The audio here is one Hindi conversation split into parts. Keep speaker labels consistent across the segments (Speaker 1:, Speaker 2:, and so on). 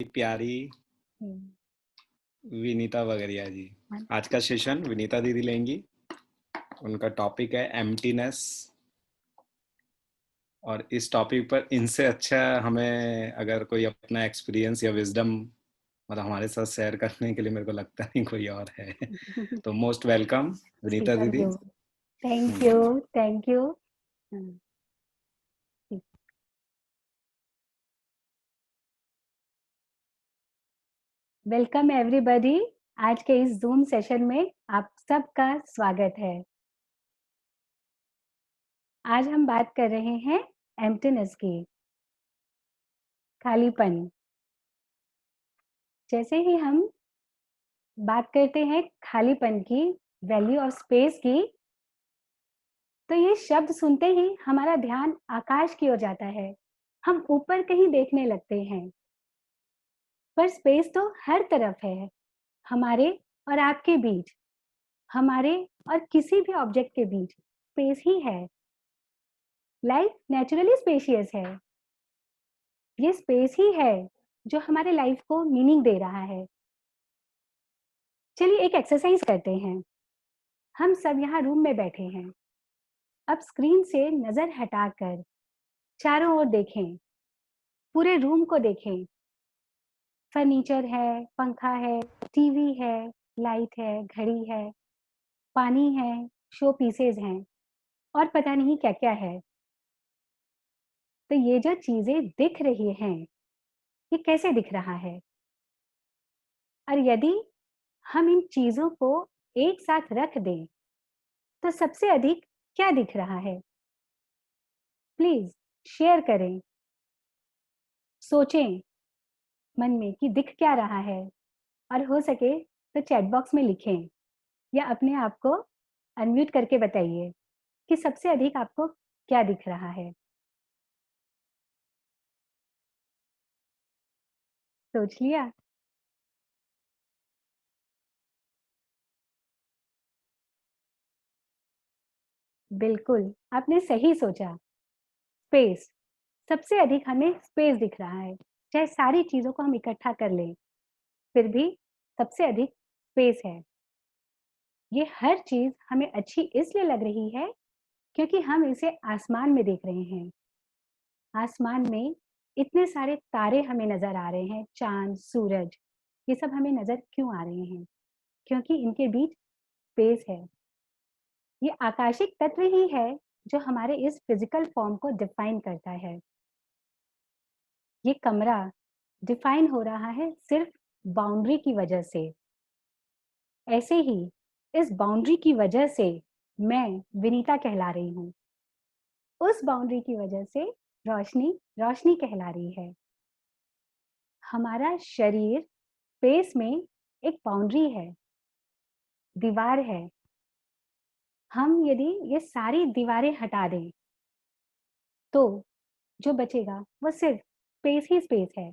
Speaker 1: प्यारी
Speaker 2: हम्म,
Speaker 1: विनीता वगैरह जी।
Speaker 2: वन-
Speaker 1: आज का सेशन विनीता दीदी लेंगी। उनका टॉपिक है एम्प्टीनेस। और इस टॉपिक पर इनसे अच्छा हमें अगर कोई अपना एक्सपीरियंस या विजडम मतलब हमारे साथ शेयर करने के लिए मेरे को लगता नहीं कोई और है। तो मोस्ट वेलकम विनीता
Speaker 2: स्पीकर
Speaker 1: दीदी।
Speaker 2: दो। Thank
Speaker 1: hmm,
Speaker 2: you. Thank you. Welcome everybody. आज के इस जूम सेशन में आप सबका स्वागत है। आज हम बात कर रहे हैं एम्प्टीनेस की, खालीपन। जैसे ही हम बात करते हैं खालीपन की, वैल्यू ऑफ स्पेस की, तो ये शब्द सुनते ही हमारा ध्यान आकाश की ओर जाता है। हम ऊपर कहीं देखने लगते हैं, पर स्पेस तो हर तरफ है, हमारे और आपके बीच, हमारे और किसी भी ऑब्जेक्ट के बीच स्पेस ही है। लाइफ नेचुरली स्पेशियस है। ये स्पेस ही है जो हमारे लाइफ को मीनिंग दे रहा है। चलिए एक एक्सरसाइज करते हैं। हम सब यहाँ रूम में बैठे हैं। अब स्क्रीन से नजर हटाकर चारों ओर देखें, पूरे रूम को देखें। फर्नीचर है, पंखा है, टीवी है, लाइट है, घड़ी है, पानी है, शो पीसेज हैं और पता नहीं क्या क्या है। तो ये जो चीजें दिख रही हैं, ये कैसे दिख रहा है? और यदि हम इन चीजों को एक साथ रख दें, तो सबसे अधिक क्या दिख रहा है? प्लीज शेयर करें, सोचें मन में कि दिख क्या रहा है, और हो सके तो चैट बॉक्स में लिखें या अपने आप को अनम्यूट करके बताइए कि सबसे अधिक आपको क्या दिख रहा है। सोच लिया? बिल्कुल, आपने सही सोचा। स्पेस, सबसे अधिक हमें स्पेस दिख रहा है। चाहे सारी चीजों को हम इकट्ठा कर लें, फिर भी सबसे अधिक स्पेस है। ये हर चीज हमें अच्छी इसलिए लग रही है क्योंकि हम इसे आसमान में देख रहे हैं। आसमान में इतने सारे तारे हमें नजर आ रहे हैं, चांद, सूरज, ये सब हमें नजर क्यों आ रहे हैं? क्योंकि इनके बीच स्पेस है। ये आकाशिक तत्व ही है जो हमारे इस फिजिकल फॉर्म को डिफाइन करता है। ये कमरा डिफाइन हो रहा है सिर्फ बाउंड्री की वजह से। ऐसे ही इस बाउंड्री की वजह से मैं विनीता कहला रही हूँ। उस बाउंड्री की वजह से रोशनी रोशनी कहला रही है। हमारा शरीर स्पेस में एक बाउंड्री है, दीवार है। हम यदि ये सारी दीवारें हटा दें, तो जो बचेगा वो सिर्फ स्पेस ही स्पेस है।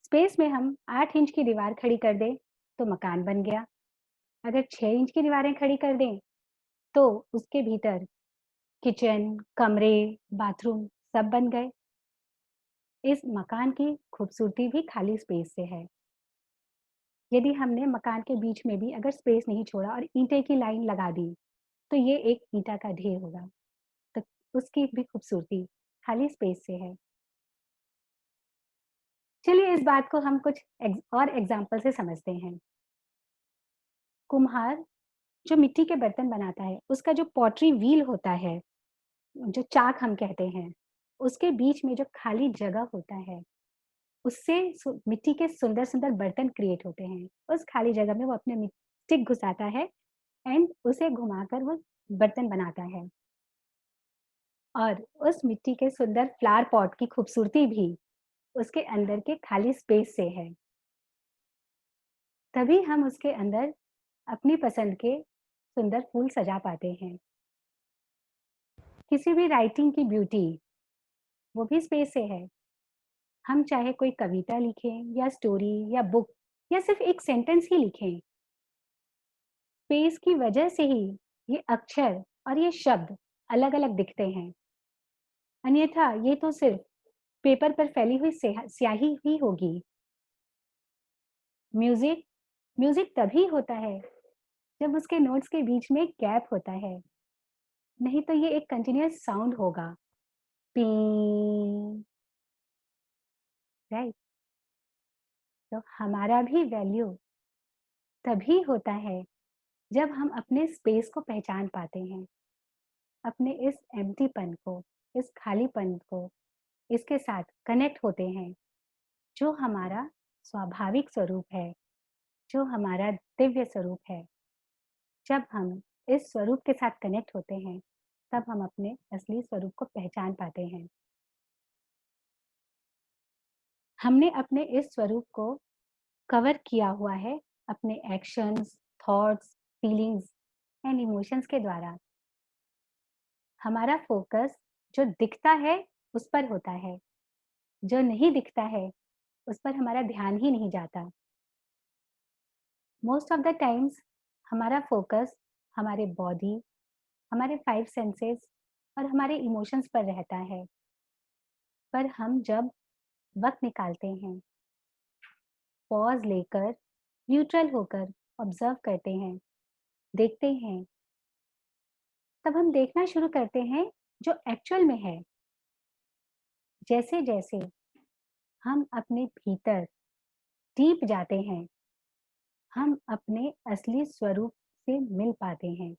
Speaker 2: स्पेस में हम 8 इंच की दीवार खड़ी कर दें तो मकान बन गया। अगर 6 इंच की दीवारें खड़ी कर दें तो उसके भीतर किचन, कमरे, बाथरूम सब बन गए। इस मकान की खूबसूरती भी खाली स्पेस से है। यदि हमने मकान के बीच में भी अगर स्पेस नहीं छोड़ा और ईंटे की लाइन लगा दी, तो ये एक ईंटा का ढेर होगा। तो उसकी भी खूबसूरती खाली स्पेस से है। चलिए इस बात को हम कुछ और एग्जाम्पल से समझते हैं। कुम्हार जो मिट्टी के बर्तन बनाता है, उसका जो पॉटरी व्हील होता है, जो चाक हम कहते हैं, उसके बीच में जो खाली जगह होता है, उससे मिट्टी के सुंदर सुंदर बर्तन क्रिएट होते हैं। उस खाली जगह में वो अपने स्टिक घुसाता है एंड उसे घुमाकर वो बर्तन बनाता है। और उस मिट्टी के सुंदर फ्लावर पॉट की खूबसूरती भी उसके अंदर के खाली स्पेस से है। तभी हम उसके अंदर अपनी पसंद के सुंदर फूल सजा पाते हैं। किसी भी राइटिंग की ब्यूटी वो भी स्पेस से है। हम चाहे कोई कविता लिखें या स्टोरी या बुक या सिर्फ एक सेंटेंस ही लिखें, स्पेस की वजह से ही ये अक्षर और ये शब्द अलग अलग दिखते हैं। अन्यथा ये तो सिर्फ पेपर पर फैली हुई स्याही ही होगी। म्यूजिक म्यूजिक तभी होता है जब उसके नोट्स के बीच में गैप होता है, नहीं तो ये एक कंटिन्यूअस साउंड होगा, पी। राइट। तो हमारा भी वैल्यू तभी होता है जब हम अपने स्पेस को पहचान पाते हैं, अपने इस एम्प्टीपन को, इस खालीपन को, इसके साथ कनेक्ट होते हैं, जो हमारा स्वाभाविक स्वरूप है, जो हमारा दिव्य स्वरूप है। जब हम इस स्वरूप के साथ कनेक्ट होते हैं, तब हम अपने असली स्वरूप को पहचान पाते हैं। हमने अपने इस स्वरूप को कवर किया हुआ है अपने actions, thoughts, feelings and emotions के द्वारा। हमारा फोकस जो दिखता है उस पर होता है, जो नहीं दिखता है उस पर हमारा ध्यान ही नहीं जाता। मोस्ट ऑफ द टाइम्स हमारा फोकस हमारे बॉडी, हमारे 5 सेंसेस और हमारे इमोशंस पर रहता है। पर हम जब वक्त निकालते हैं, पॉज लेकर, न्यूट्रल होकर ऑब्जर्व करते हैं, देखते हैं, तब हम देखना शुरू करते हैं जो एक्चुअल में है। जैसे जैसे हम अपने भीतर डीप जाते हैं, हम अपने असली स्वरूप से मिल पाते हैं।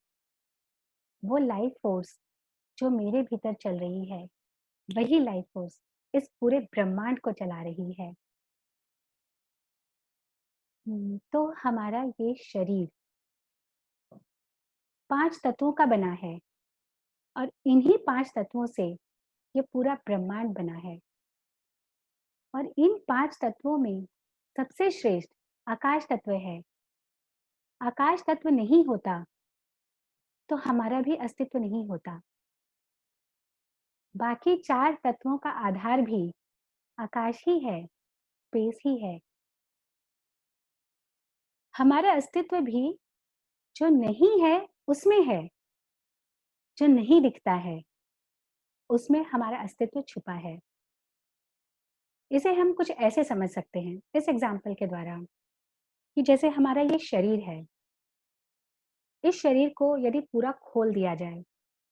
Speaker 2: वो लाइफ फोर्स जो मेरे भीतर चल रही है, वही लाइफ फोर्स इस पूरे ब्रह्मांड को चला रही है। तो हमारा ये शरीर 5 तत्वों का बना है और इन्हीं 5 तत्वों से ये पूरा ब्रह्मांड बना है। और इन 5 तत्वों में सबसे श्रेष्ठ आकाश तत्व है। आकाश तत्व नहीं होता तो हमारा भी अस्तित्व नहीं होता। बाकी 4 तत्वों का आधार भी आकाश ही है, स्पेस ही है। हमारा अस्तित्व भी जो नहीं है उसमें है, जो नहीं दिखता है उसमें हमारा अस्तित्व छुपा है। इसे हम कुछ ऐसे समझ सकते हैं इस एग्जाम्पल के द्वारा कि जैसे हमारा ये शरीर है, इस शरीर को यदि पूरा खोल दिया जाए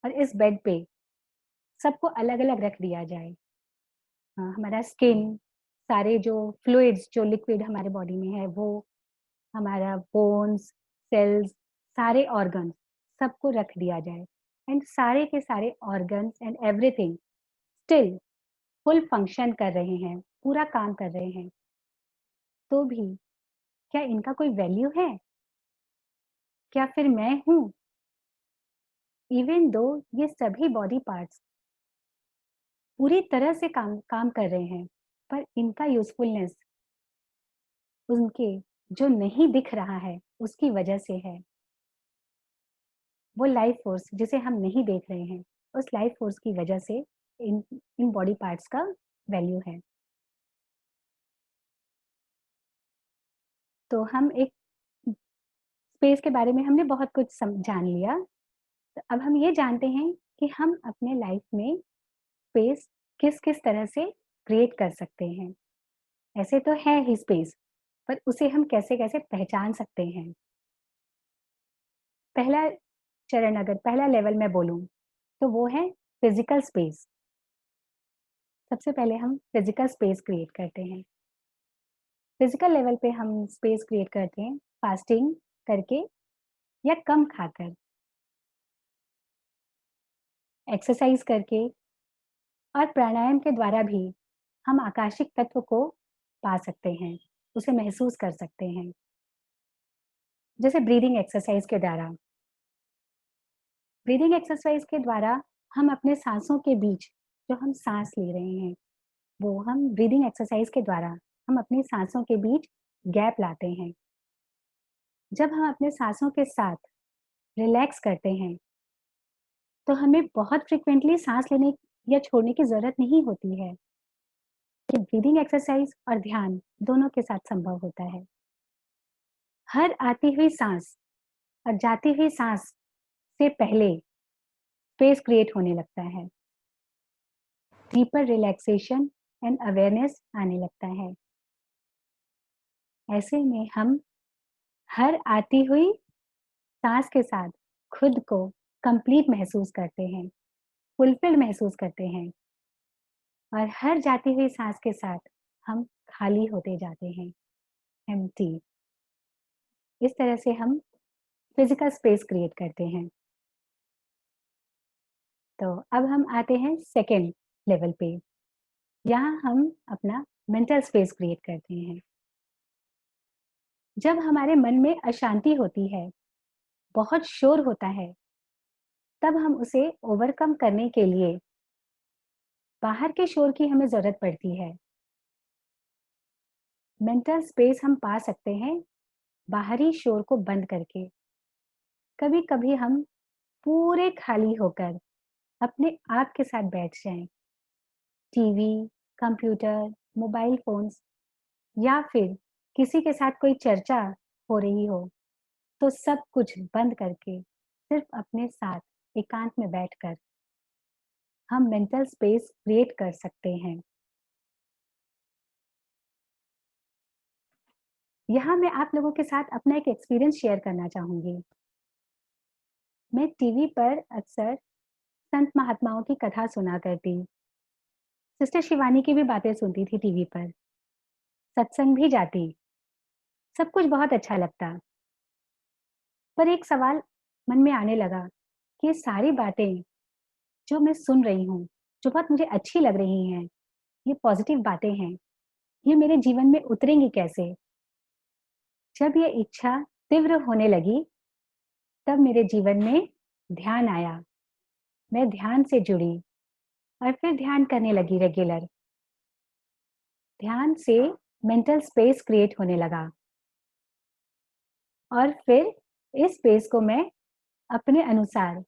Speaker 2: और इस बेड पे सबको अलग अलग रख दिया जाए, हमारा स्किन, सारे जो फ्लूइड्स, जो लिक्विड हमारे बॉडी में है वो, हमारा बोन्स, सेल्स, सारे ऑर्गन्स, सबको रख दिया जाए एंड सारे के सारे organs and everything still full function कर रहे हैं, पूरा काम कर रहे हैं, तो भी क्या इनका कोई वैल्यू है? क्या फिर मैं हूँ? इवन दो ये सभी बॉडी पार्ट्स पूरी तरह से काम काम कर रहे हैं, पर इनका यूजफुलनेस उनके जो नहीं दिख रहा है उसकी वजह से है। वो लाइफ फोर्स जिसे हम नहीं देख रहे हैं, उस लाइफ फोर्स की वजह से इन इन बॉडी पार्ट्स का वैल्यू है। तो हम एक स्पेस के बारे में हमने बहुत कुछ जान लिया। तो अब हम ये जानते हैं कि हम अपने लाइफ में स्पेस किस किस तरह से क्रिएट कर सकते हैं। ऐसे तो है ही स्पेस, पर उसे हम कैसे कैसे पहचान सकते हैं। पहला चरण, अगर पहला लेवल मैं बोलूं, तो वो है फिजिकल स्पेस। सबसे पहले हम फिजिकल स्पेस क्रिएट करते हैं। फिजिकल लेवल पे हम स्पेस क्रिएट करते हैं फास्टिंग करके या कम खाकर, एक्सरसाइज करके और प्राणायाम के द्वारा भी हम आकाशिक तत्व को पा सकते हैं, उसे महसूस कर सकते हैं। जैसे ब्रीदिंग एक्सरसाइज के द्वारा, ब्रीदिंग एक्सरसाइज के द्वारा हम अपने सांसों के बीच जो हम सांस ले रहे हैं, वो हम ब्रीदिंग एक्सरसाइज के द्वारा हम अपनी सांसों के बीच गैप लाते हैं। जब हम अपने सांसों के साथ रिलैक्स करते हैं, तो हमें बहुत फ्रिक्वेंटली सांस लेने या छोड़ने की जरूरत नहीं होती है। ये ब्रीदिंग एक्सरसाइज और ध्यान दोनों के साथ संभव होता है। हर आती हुई सांस और जाती हुई सांस से पहले स्पेस क्रिएट होने लगता है। डीपर रिलैक्सेशन एंड अवेयरनेस आने लगता है। ऐसे में हम हर आती हुई सांस के साथ खुद को कंप्लीट महसूस करते हैं, फुलफिल महसूस करते हैं, और हर जाती हुई सांस के साथ हम खाली होते जाते हैं, एम्प्टी। इस तरह से हम फिजिकल स्पेस क्रिएट करते हैं। तो अब हम आते हैं सेकेंड लेवल पे। यहाँ हम अपना मेंटल स्पेस क्रिएट करते हैं। जब हमारे मन में अशांति होती है, बहुत शोर होता है, तब हम उसे ओवरकम करने के लिए बाहर के शोर की हमें जरूरत पड़ती है। मेंटल स्पेस हम पा सकते हैं बाहरी शोर को बंद करके। कभी कभी हम पूरे खाली होकर अपने आप के साथ बैठ जाएं, टीवी, कंप्यूटर, मोबाइल फोन्स, या फिर किसी के साथ कोई चर्चा हो रही हो, तो सब कुछ बंद करके सिर्फ अपने साथ एकांत में बैठकर हम मेंटल स्पेस क्रिएट कर सकते हैं। यहाँ मैं आप लोगों के साथ अपना एक एक्सपीरियंस शेयर करना चाहूंगी। मैं टीवी पर अक्सर संत महात्माओं की कथा सुना करती, सिस्टर शिवानी की भी बातें सुनती थी टीवी पर, सत्संग भी जाती, सब कुछ बहुत अच्छा लगता। पर एक सवाल मन में आने लगा कि ये सारी बातें जो मैं सुन रही हूँ, जो बहुत मुझे अच्छी लग रही हैं, ये पॉजिटिव बातें हैं, ये मेरे जीवन में उतरेंगी कैसे? जब ये इच्छा तीव्र होने लगी, तब मेरे जीवन में ध्यान आया। मैं ध्यान से जुड़ी और फिर ध्यान करने लगी रेगुलर। ध्यान से मेंटल स्पेस क्रिएट होने लगा, और फिर इस स्पेस को मैं अपने अनुसार,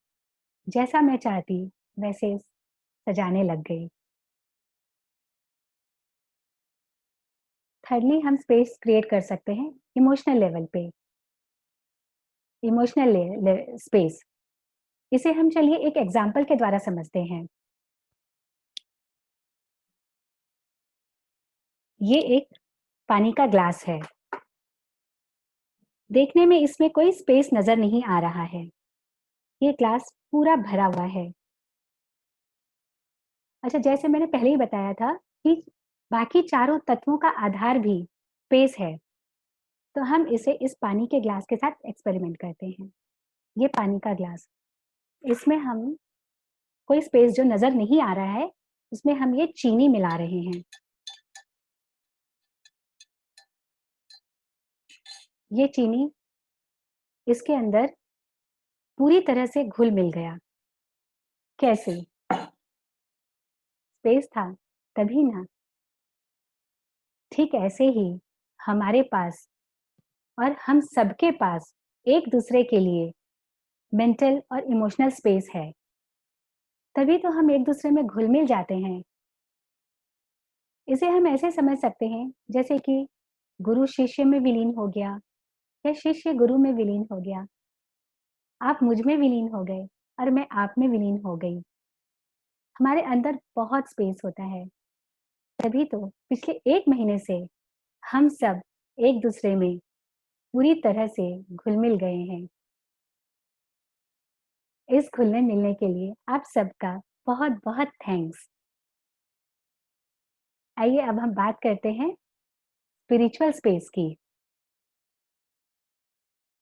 Speaker 2: जैसा मैं चाहती वैसे सजाने लग गई। थर्डली, हम स्पेस क्रिएट कर सकते हैं इमोशनल लेवल पे। इमोशनल स्पेस, इसे हम चलिए एक एग्जाम्पल के द्वारा समझते हैं। ये एक पानी का ग्लास है। देखने में इसमें कोई स्पेस नजर नहीं आ रहा है। ये ग्लास पूरा भरा हुआ है। अच्छा, जैसे मैंने पहले ही बताया था कि बाकी चारों तत्वों का आधार भी स्पेस है, तो हम इसे इस पानी के ग्लास के साथ एक्सपेरिमेंट करते हैं। ये पानी का ग्लास, इसमें हम कोई स्पेस जो नजर नहीं आ रहा है, उसमें हम ये चीनी मिला रहे हैं। ये चीनी इसके अंदर पूरी तरह से घुल मिल गया। कैसे? स्पेस था तभी ना। ठीक ऐसे ही हमारे पास और हम सबके पास एक दूसरे के लिए मेंटल और इमोशनल स्पेस है। तभी तो हम एक दूसरे में घुल मिल जाते हैं। इसे हम ऐसे समझ सकते हैं जैसे कि गुरु शिष्य में विलीन हो गया, या शिष्य गुरु में विलीन हो गया। आप मुझ में विलीन हो गए और मैं आप में विलीन हो गई। हमारे अंदर बहुत स्पेस होता है। तभी तो पिछले 1 महीने से हम सब एक दूसरे में पूरी तरह से घुल मिल गए हैं। इस घुलने मिलने के लिए आप सबका बहुत बहुत थैंक्स। आइए अब हम बात करते हैं स्पिरिचुअल स्पेस की।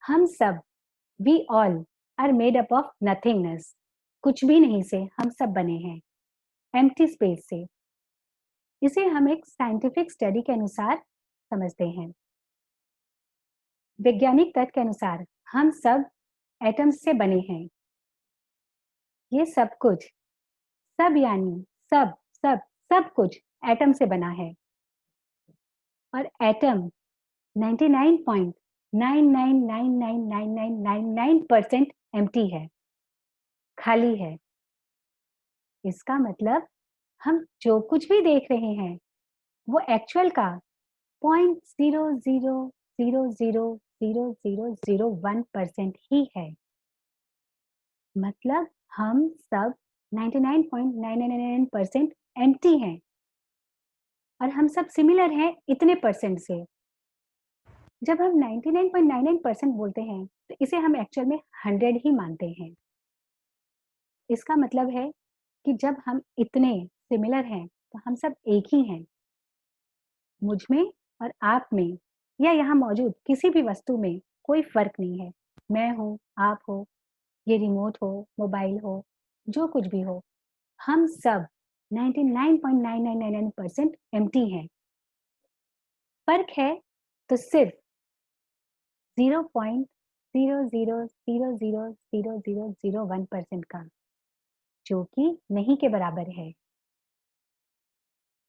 Speaker 2: हम सब, we all are made up of nothingness. कुछ भी नहीं से हम सब बने हैं, एम्प्टी स्पेस से। इसे हम एक साइंटिफिक स्टडी के अनुसार समझते हैं। वैज्ञानिक तथ्य के अनुसार हम सब एटम्स से बने हैं। ये सब कुछ, सब यानी सब सब सब कुछ एटम से बना है। और एटम 99.99999999% एम्प्टी है, खाली है। इसका मतलब हम जो कुछ भी देख रहे हैं, वो एक्चुअल का 0.00000001% ही है। मतलब हम सब 99.999% एम्प्टी हैं। और हम सब सिमिलर हैं इतने परसेंट से। जब हम 99.99% बोलते हैं, तो इसे हम एक्चुअल में 100 ही मानते हैं। इसका मतलब है कि जब हम इतने सिमिलर हैं, तो हम सब एक ही हैं। मुझ में और आप में या यहाँ मौजूद किसी भी वस्तु में कोई फ़र्क नहीं है। मैं हूँ, आप हो, ये रिमोट हो, मोबाइल हो, जो कुछ भी हो, हम सब 99.9999% एम्प्टी हैं। फ़र्क है तो सिर्फ़ 0.00000001% का, जो कि नहीं के बराबर है।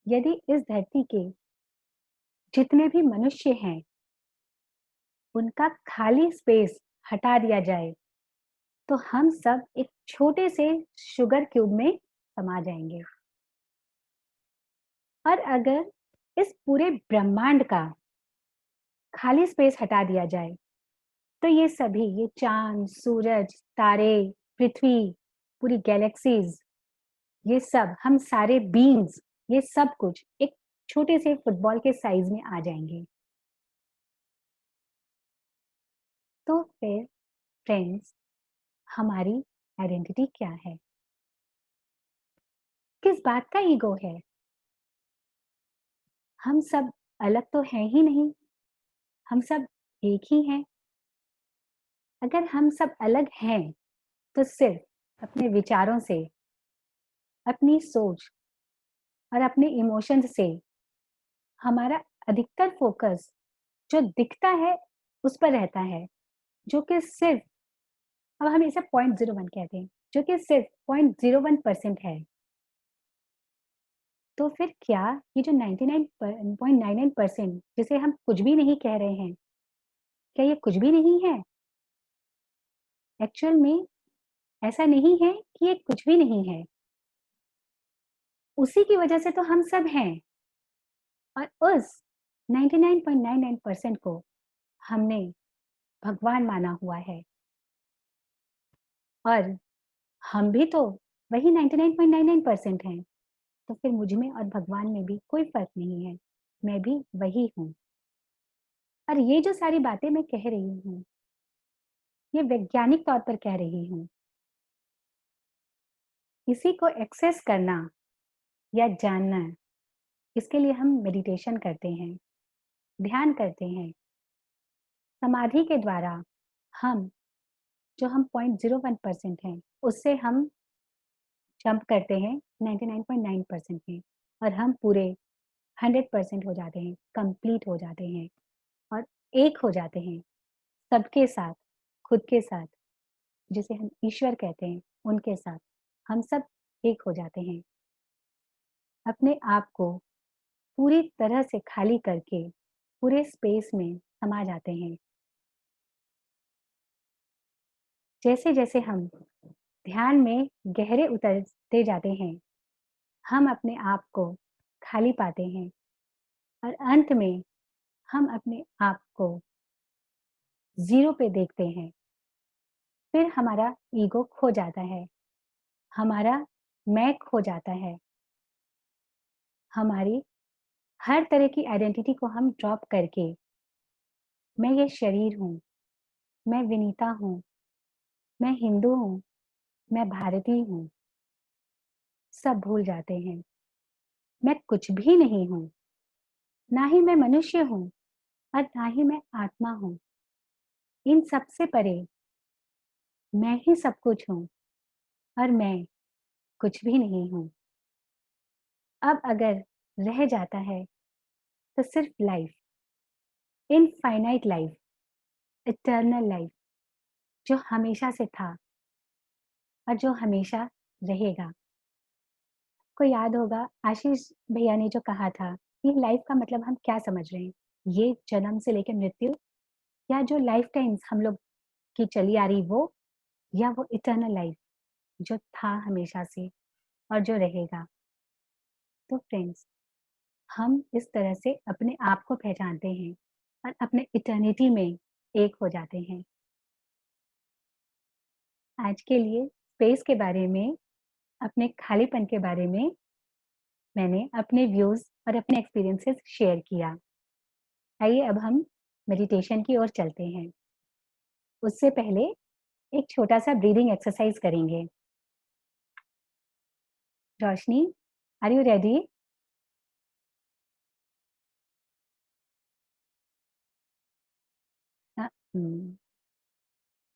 Speaker 2: यदि इस धरती के जितने भी मनुष्य हैं, उनका खाली स्पेस हटा दिया जाए, तो हम सब एक छोटे से शुगर क्यूब में समा जाएंगे। और अगर इस पूरे ब्रह्मांड का खाली स्पेस हटा दिया जाए, तो ये सभी, ये चांद, सूरज, तारे, पृथ्वी, पूरी गैलेक्सीज, ये सब, हम सारे बीइंग्स, ये सब कुछ एक छोटे से फुटबॉल के साइज में आ जाएंगे। तो फिर फ्रेंड्स, हमारी आइडेंटिटी क्या है? किस बात का ईगो है? हम सब अलग तो हैं ही नहीं, हम सब एक ही हैं। अगर हम सब अलग हैं, तो सिर्फ अपने विचारों से, अपनी सोच और अपने इमोशंस से हमारा अधिकतर फोकस जो दिखता है उस पर रहता है, जो कि सिर्फ, अब हम इसे 0.01 कहते हैं, जो कि सिर्फ 0.01% है। तो फिर क्या ये जो 99.99% जिसे हम कुछ भी नहीं कह रहे हैं, क्या ये कुछ भी नहीं है? एक्चुअल में ऐसा नहीं है कि ये कुछ भी नहीं है। उसी की वजह से तो हम सब हैं। और उस 99.99% को हमने भगवान माना हुआ है। और हम भी तो वही 99.99% हैं। तो फिर मुझ में और भगवान में भी कोई फर्क नहीं है। मैं भी वही हूँ। और ये जो सारी बातें मैं कह रही हूँ, ये वैज्ञानिक तौर पर कह रही हूँ। इसी को एक्सेस करना या जानना, इसके लिए हम मेडिटेशन करते हैं, ध्यान करते हैं। समाधि के द्वारा हम, जो हम 0.01% हैं, उससे हम जंप करते हैं 99.9% में, और हम पूरे 100% हो जाते हैं, कंप्लीट हो जाते हैं और एक हो जाते हैं सबके साथ, खुद के साथ, जिसे हम ईश्वर कहते हैं, उनके साथ हम सब एक हो जाते हैं। अपने आप को पूरी तरह से खाली करके पूरे स्पेस में समा जाते हैं। जैसे जैसे हम ध्यान में गहरे उतरते जाते हैं, हम अपने आप को खाली पाते हैं और अंत में हम अपने आप को ज़ीरो पे देखते हैं। फिर हमारा ईगो खो जाता है, हमारा मैं खो जाता है, हमारी हर तरह की आइडेंटिटी को हम ड्रॉप करके मैं ये शरीर हूँ, मैं विनीता हूँ, मैं हिंदू हूँ, मैं भारतीय हूँ, सब भूल जाते हैं। मैं कुछ भी नहीं हूँ, ना ही मैं मनुष्य हूँ और ना ही मैं आत्मा हूँ। इन सब से परे मैं ही सब कुछ हूँ और मैं कुछ भी नहीं हूँ। अब अगर रह जाता है तो सिर्फ life, infinite life, eternal life, जो हमेशा से था और जो हमेशा रहेगा। को याद होगा आशीष भैया ने जो कहा था, ये लाइफ का मतलब हम क्या समझ रहे हैं? ये जन्म से लेकर मृत्यु, या जो लाइफ टाइम्स हम लोग की चली आ रही वो, या वो इटर्नल लाइफ जो था हमेशा से और जो रहेगा? तो फ्रेंड्स, हम इस तरह से अपने आप को पहचानते हैं और अपने इटर्निटी में एक हो जाते हैं। आज के लिए स्पेस के बारे में, अपने खालीपन के बारे में मैंने अपने व्यूज़ और अपने एक्सपीरियंसेस शेयर किया। आइए अब हम मेडिटेशन की ओर चलते हैं। उससे पहले एक छोटा-सा ब्रीदिंग एक्सरसाइज करेंगे। रोशनी, आर यू रेडी?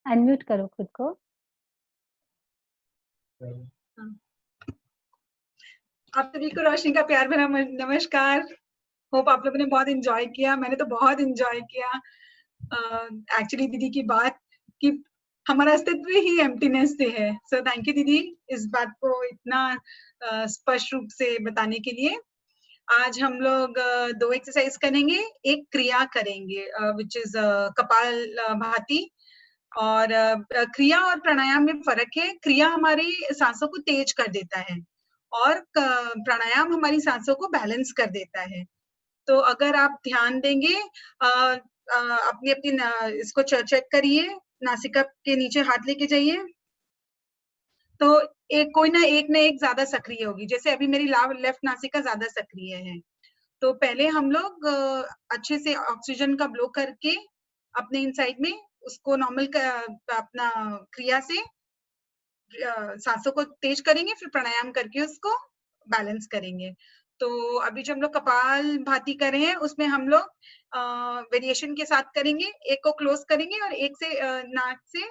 Speaker 2: अनम्यूट करो खुद को।
Speaker 3: हाँ। आप सभी को रोशनी का प्यार भरा नमस्कार। होप आप लोगों ने बहुत एंजॉय किया। मैंने तो बहुत एंजॉय किया। एक्चुअली दीदी की बात कि हमारा अस्तित्व ही एम्प्टीनेस से है। सो थैंक यू दीदी इस बात को इतना स्पष्ट रूप से बताने के लिए। आज हम लोग दो एक्सरसाइज करेंगे, एक क्रिया करेंगे विच इज कपाल भाती। और क्रिया और प्राणायाम में फर्क है। क्रिया हमारी सांसों को तेज कर देता है और प्राणायाम हमारी सांसों को बैलेंस कर देता है। तो अगर आप ध्यान देंगे अपनी अपनी इसको चेक करिए, नासिका के नीचे हाथ लेके जाइए, तो कोई ना एक ज्यादा सक्रिय होगी। जैसे अभी मेरी लेफ्ट नासिका ज्यादा सक्रिय है। तो पहले हम लोग अच्छे से ऑक्सीजन का ब्लो करके अपने इनसाइड में उसको नॉर्मल अपना क्रिया से सांसों को तेज करेंगे, फिर प्राणायाम करके उसको बैलेंस करेंगे। तो अभी जो हम लोग कपाल भाती कर रहे हैं उसमें हम लोग वेरिएशन के साथ करेंगे। एक को क्लोज करेंगे और एक से नाक से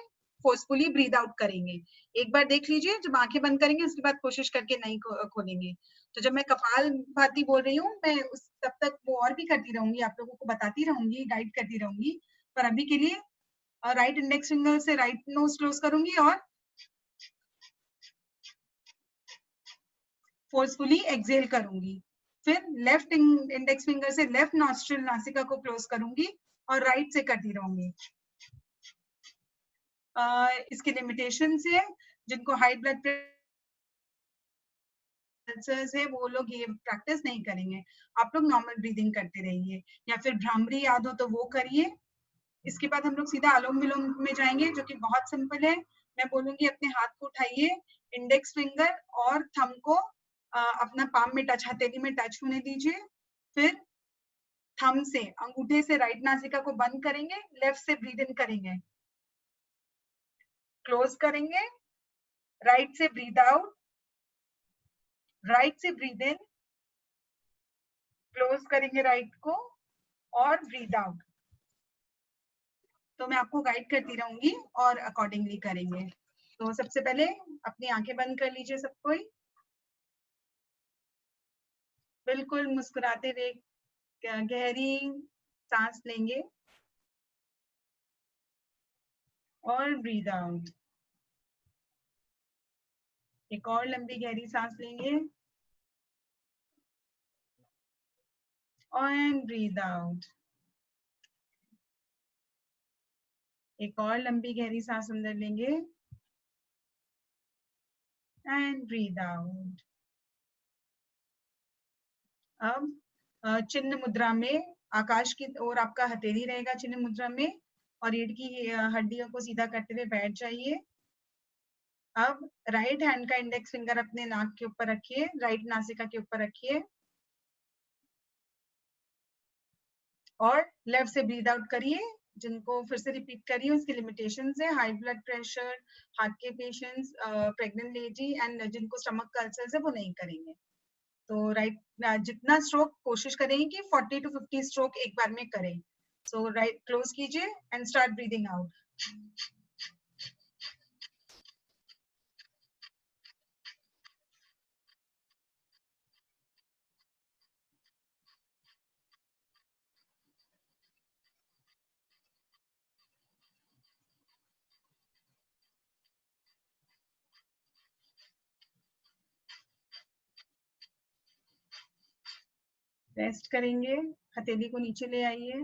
Speaker 3: फोर्सफुली ब्रीद आउट करेंगे। एक बार देख लीजिए, जब आंखें बंद करेंगे उसके बाद कोशिश करके नहीं खोलेंगे। तो जब मैं कपाल भाती बोल रही हूँ, मैं उस तब तक वो और भी करती रहूंगी, आप लोगों को बताती रहूंगी, गाइड करती रहूंगी। पर अभी के लिए राइट इंडेक्स फिंगर से राइट नोज क्लोज करूंगी और फोर्सफुली एक्सेल करूंगी। फिर लेफ्ट इंडेक्स फिंगर से लेफ्ट नॉस्ट्रिल नासिका को क्लोज करूंगी और राइट से करती रहूंगी। इसके लिमिटेशन है, जिनको हाई ब्लड प्रेशर है वो लोग ये प्रैक्टिस नहीं करेंगे। आप लोग नॉर्मल ब्रीदिंग करते रहिए, या फिर भ्रामरी याद हो तो वो करिए। इसके बाद हम लोग सीधा अनुलोम विलोम में जाएंगे, जो कि बहुत सिंपल है। मैं बोलूंगी अपने हाथ को उठाइए, इंडेक्स फिंगर और थंब को अपना पाम में टच, हथेली में टच होने दीजिए। फिर थंब से, अंगूठे से राइट नासिका को बंद करेंगे, लेफ्ट से ब्रीद इन करेंगे, क्लोज करेंगे, राइट से ब्रीद आउट, राइट से ब्रीद इन, क्लोज करेंगे राइट को और ब्रीद आउट। तो मैं आपको गाइड करती रहूंगी और अकॉर्डिंगली करेंगे। तो सबसे पहले अपनी आंखें बंद कर लीजिए सब कोई, बिल्कुल मुस्कुराते हुए गहरी सांस लेंगे और ब्रीद आउट। एक और लंबी गहरी सांस लेंगे और ब्रीद आउट। एक और लंबी गहरी सांस अंदर लेंगे एंड ब्रीद आउट। अब चिन्ह मुद्रा में आकाश की ओर आपका हथेली रहेगा चिन्ह मुद्रा में, और रीढ़ की हड्डियों को सीधा करते हुए बैठ जाइए। अब राइट हैंड का इंडेक्स फिंगर अपने नाक के ऊपर रखिए, राइट नासिका के ऊपर रखिए और लेफ्ट से ब्रीद आउट करिए। जिनको फिर से रिपीट करिए, उसके लिमिटेशंस है, हाई ब्लड प्रेशर, हार्ट के पेशेंट्स, प्रेग्नेंट लेडी एंड जिनको स्टमक का अल्सर है वो नहीं करेंगे। तो राइट जितना स्ट्रोक कोशिश करेंगे कि 40 to 50 स्ट्रोक एक बार में करें। सो राइट क्लोज कीजिए and start breathing out. Rest करेंगे, हथेली को नीचे ले आइए।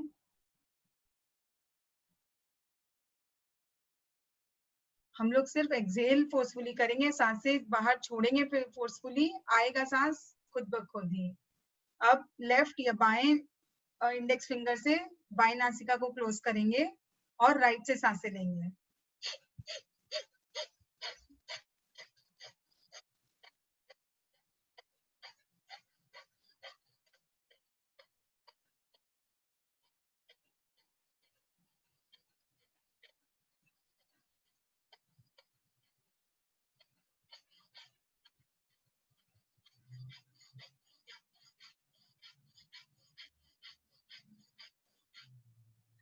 Speaker 3: हम लोग सिर्फ एक्सेल फोर्सफुली करेंगे, सांसें बाहर छोड़ेंगे फिर फोर्सफुली आएगा सांस खुद ब खुद ही। अब लेफ्ट या बाएं इंडेक्स फिंगर से बाएं नासिका को क्लोज करेंगे और राइट से सांसें लेंगे।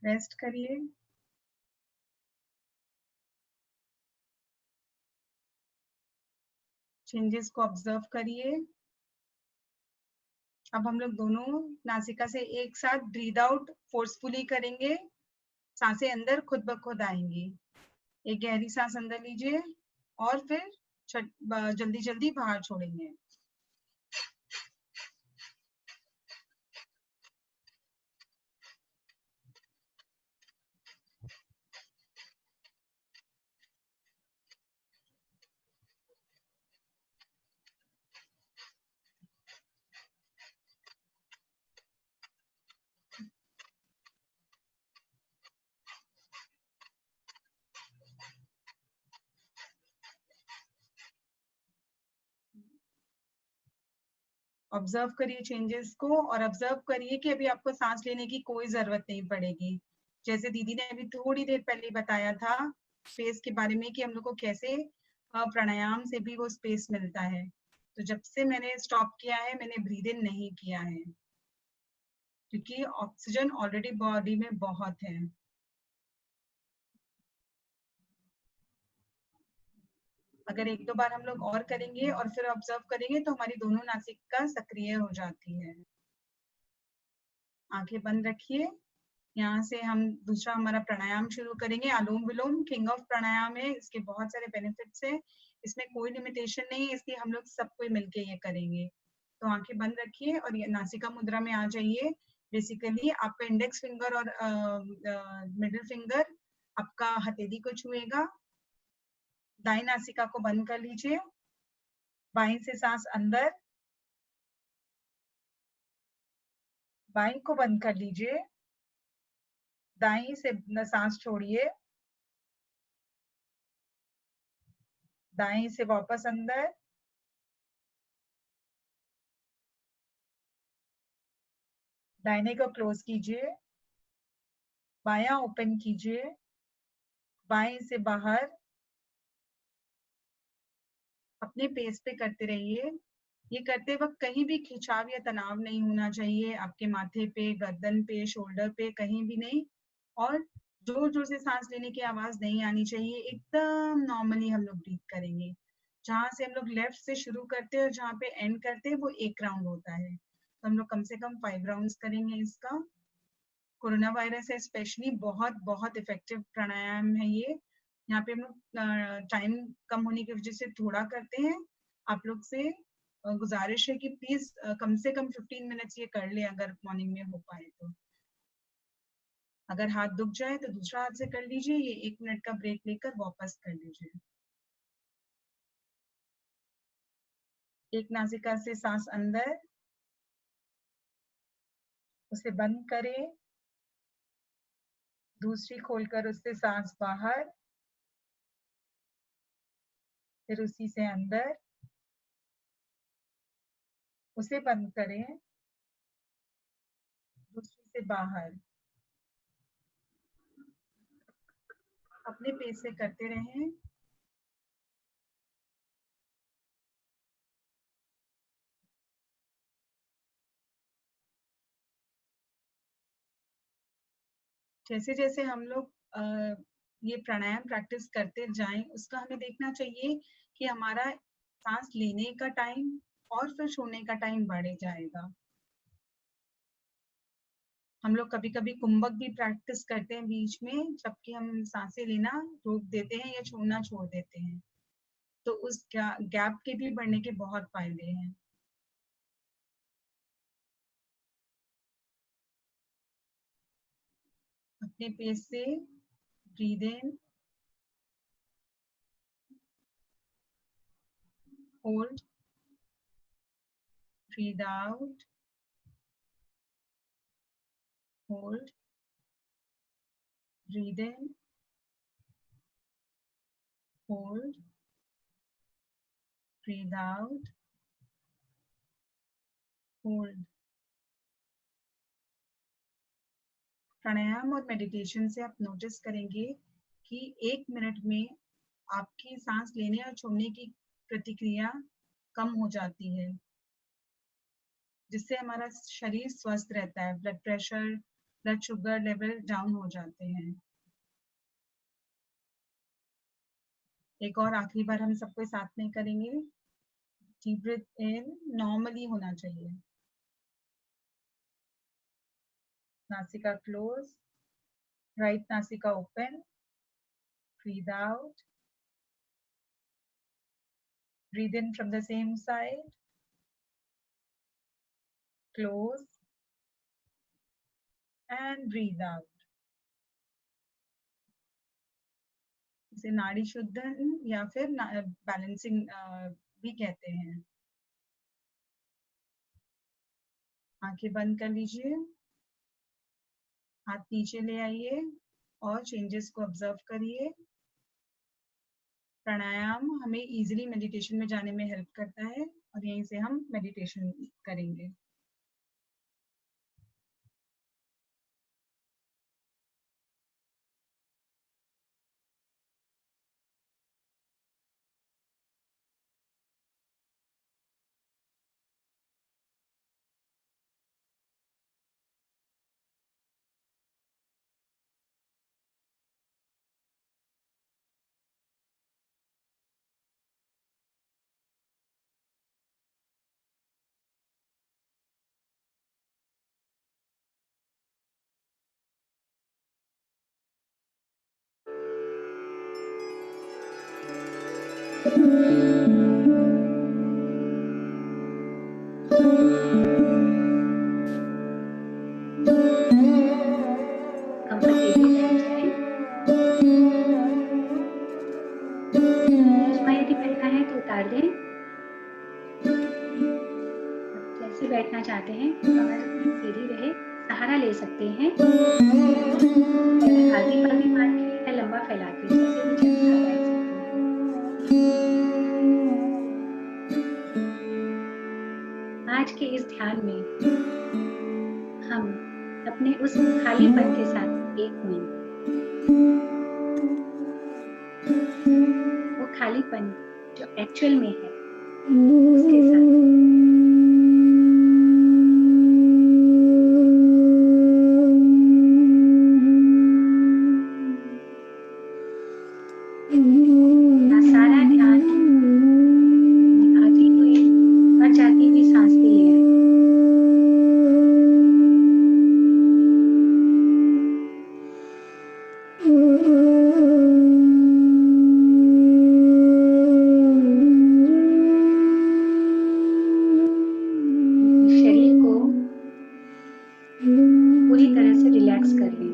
Speaker 3: रेस्ट करिए। चेंजेस को ऑब्जर्व करिए। अब हम लोग दोनों नासिका से एक साथ ब्रीद आउट फोर्सफुली करेंगे। सांसें अंदर खुद ब खुद आएंगी। एक गहरी सांस अंदर लीजिए और फिर जल्दी जल्दी बाहर छोड़ेंगे। ऑब्जर्व करिए चेंजेस को और ऑब्जर्व करिए कि अभी आपको सांस लेने की कोई जरूरत नहीं पड़ेगी। जैसे दीदी ने अभी थोड़ी देर पहले बताया था स्पेस के बारे में कि हम लोग को कैसे प्राणायाम से भी वो स्पेस मिलता है। तो जब से मैंने स्टॉप किया है मैंने ब्रीद इन नहीं किया है क्योंकि ऑक्सीजन ऑलरेडी बॉडी में बहुत है। अगर एक दो बार हम लोग और करेंगे और फिर ऑब्जर्व करेंगे तो हमारी दोनों नासिका सक्रिय हो जाती है। आंखें बंद रखिए। यहाँ से हम दूसरा हमारा प्राणायाम शुरू करेंगे। अनुलोम विलोम किंग ऑफ प्राणायाम है। इसके बहुत सारे बेनिफिट्स हैं। इसमें कोई लिमिटेशन नहीं है, इसलिए हम लोग सब कोई मिलके ये करेंगे। तो आंखें बंद रखिए और ये नासिका मुद्रा में आ जाइए। बेसिकली आपका इंडेक्स फिंगर और मिडिल फिंगर आपका हथेली को छुएगा। दाई नासिका को बंद कर लीजिए। बाई से सांस अंदर, बाई को बंद कर लीजिए। दाई से सांस छोड़िए। दाई से वापस अंदर। दाहिने को क्लोज कीजिए। बायां ओपन कीजिए। बाएं से बाहर। अपने पेस पे करते रहिए। ये करते वक्त कहीं भी खिंचाव या तनाव नहीं होना चाहिए। आपके माथे पे, गर्दन पे, शोल्डर पे कहीं भी नहीं। और जोर जोर से सांस लेने की आवाज नहीं आनी चाहिए। एकदम नॉर्मली हम लोग ब्रीथ करेंगे। जहां से हम लोग लेफ्ट से शुरू करते हैं और जहां पे एंड करते हैं वो एक राउंड होता है। तो हम लोग कम से कम 5 राउंड्स करेंगे इसका। कोरोना वायरस है स्पेशली बहुत बहुत इफेक्टिव प्राणायाम है ये। यहाँ पे हम लोग टाइम कम होने की वजह से थोड़ा करते हैं। आप लोग से गुजारिश है कि प्लीज कम से कम 15 मिनट्स ये कर ले अगर मॉर्निंग में हो पाए तो। अगर हाथ दुख जाए तो दूसरा हाथ से कर लीजिए। ये 1 मिनट का ब्रेक लेकर वापस कर लीजिए। एक नासिका से सांस अंदर, उसे बंद करें। दूसरी खोलकर उससे सांस बाहर, फिर उसी से अंदर, उसे बंद करें। दूसरी से बाहर। अपने पेस से करते रहें। जैसे जैसे हम लोग ये प्राणायाम प्रैक्टिस करते जाएं उसका हमें देखना चाहिए कि हमारा सांस लेने का टाइम और फिर छोड़ने का टाइम बढ़े जाएगा। हम लोग कभी कभी कुंभक भी प्रैक्टिस करते हैं बीच में, जबकि हम सांसें लेना रोक देते हैं या छोड़ना छोड़ देते हैं। तो उस गैप के भी बढ़ने के बहुत फायदे हैं। अपने पेस से breathe in, hold, breathe out, hold, breathe in, hold, breathe out, hold. Pranayama और मेडिटेशन से आप नोटिस करेंगे कि 1 मिनट में आपकी सांस लेने और छोड़ने की प्रतिक्रिया कम हो जाती है, जिससे हमारा शरीर स्वस्थ रहता है। Blood pressure, blood sugar level down हो जाते हैं। एक और आखिरी बार हम सबको साथ में करेंगे। डीप ब्रीथ इन नॉर्मली होना चाहिए, नासिका क्लोज, राइट नासिका open, breathe out, breathe in from the same side, close and breathe out. इसे नाड़ी शुद्धन या फिर बैलेंसिंग भी कहते हैं। आंखें बंद कर लीजिए, हाथ नीचे ले आइए और चेंजेस को ऑब्जर्व करिए। प्राणायाम हमें इजीली मेडिटेशन में जाने में हेल्प करता है और यहीं से हम मेडिटेशन करेंगे।
Speaker 2: कंफर्टेबली बैठ जाएं। चश्मा यदि पहनना है तो उतार दें। आप जैसे बैठना चाहते हैं, कमर सीधी रहे, सहारा ले सकते हैं। आधी पानी बांध के या लंबा फैला के, जैसे भी चाहे आप बैठ सकते हैं। आज के इस ध्यान में हम अपने उस खालीपन के साथ एक हुए। वो खालीपन जो एक्चुअल में है, उसके साथ। सारा ध्यान आती हुई और जाती हुई सांस पे ले आए। शरीर को पूरी तरह से रिलैक्स कर लें।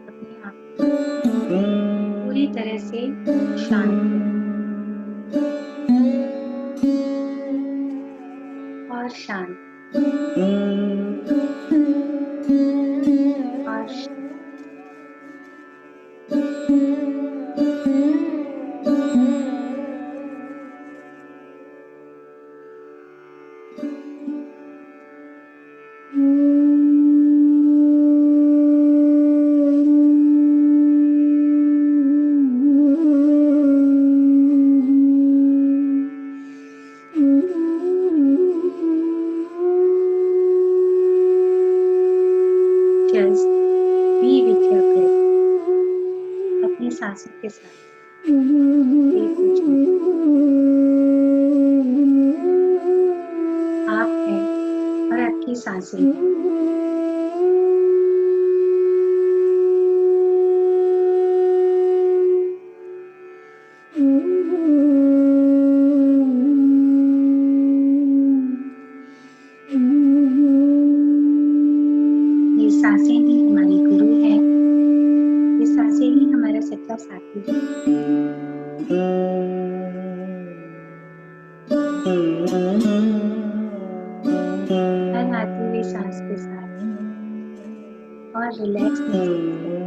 Speaker 2: अपने आप पूरी तरह से शांत और शांत और just be with your breath, अपनी सांसों के साथ एक हो जाओ। आप हैं और आपकी सांसें हैं। ये सांसें ही हमारी गुरु हैं, ये सांसें ही हमारा सच्चा साथी है। हर आती हुई सांस के साथ और रिलैक्स महसूस करें।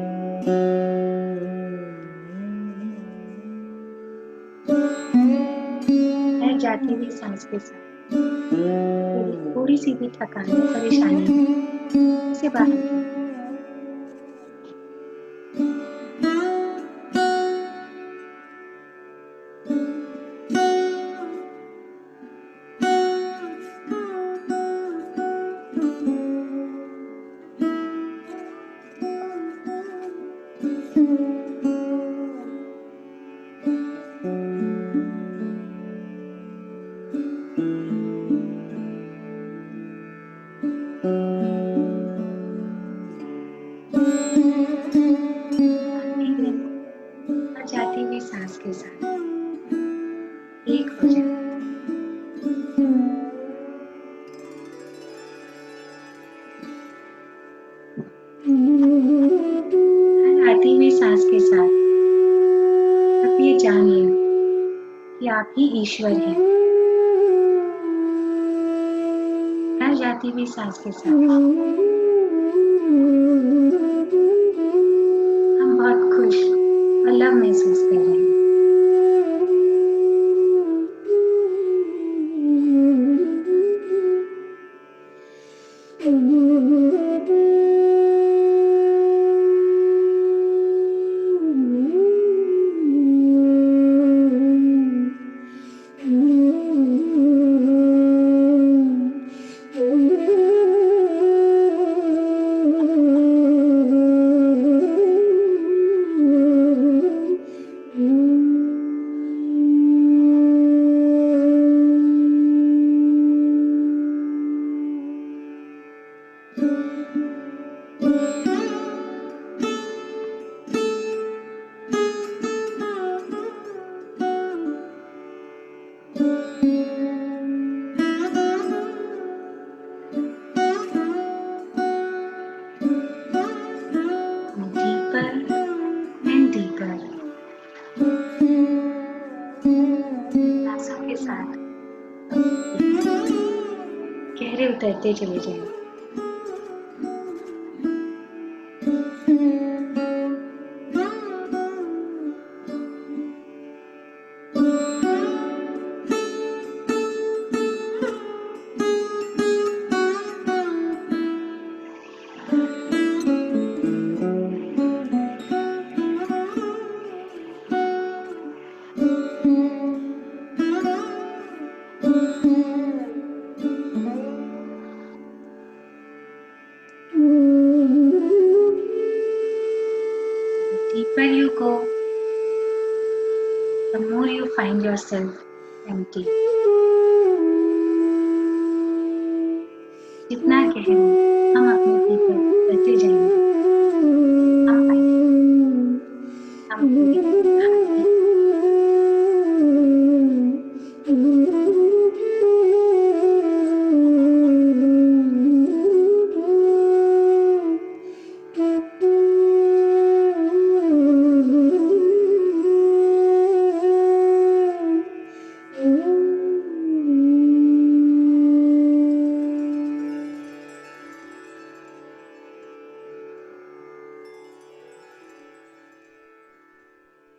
Speaker 2: हर जाती हुई सांस के साथ यदि थोड़ी सी भी थकान या परेशानी है, उसे बाहर फेंकें। आती हुई और जाती हुई सांस के साथ एक हो जाए। हर आती हुई सांस के साथ आप ये जान लें कि आप ही ईश्वर हैं। हर जाती हुई सांस के साथ हम बहुत खुश और लव महसूस कर रहे हैं। Deeper and deeper सांसों के साथ गहरे उतरते चले जाएं। The deeper you go, the more you find yourself empty. जितना गहरा हम अपने भीतर उतरते जाएंगे, हम पाएंगे हम पूरी तरह खाली हैं।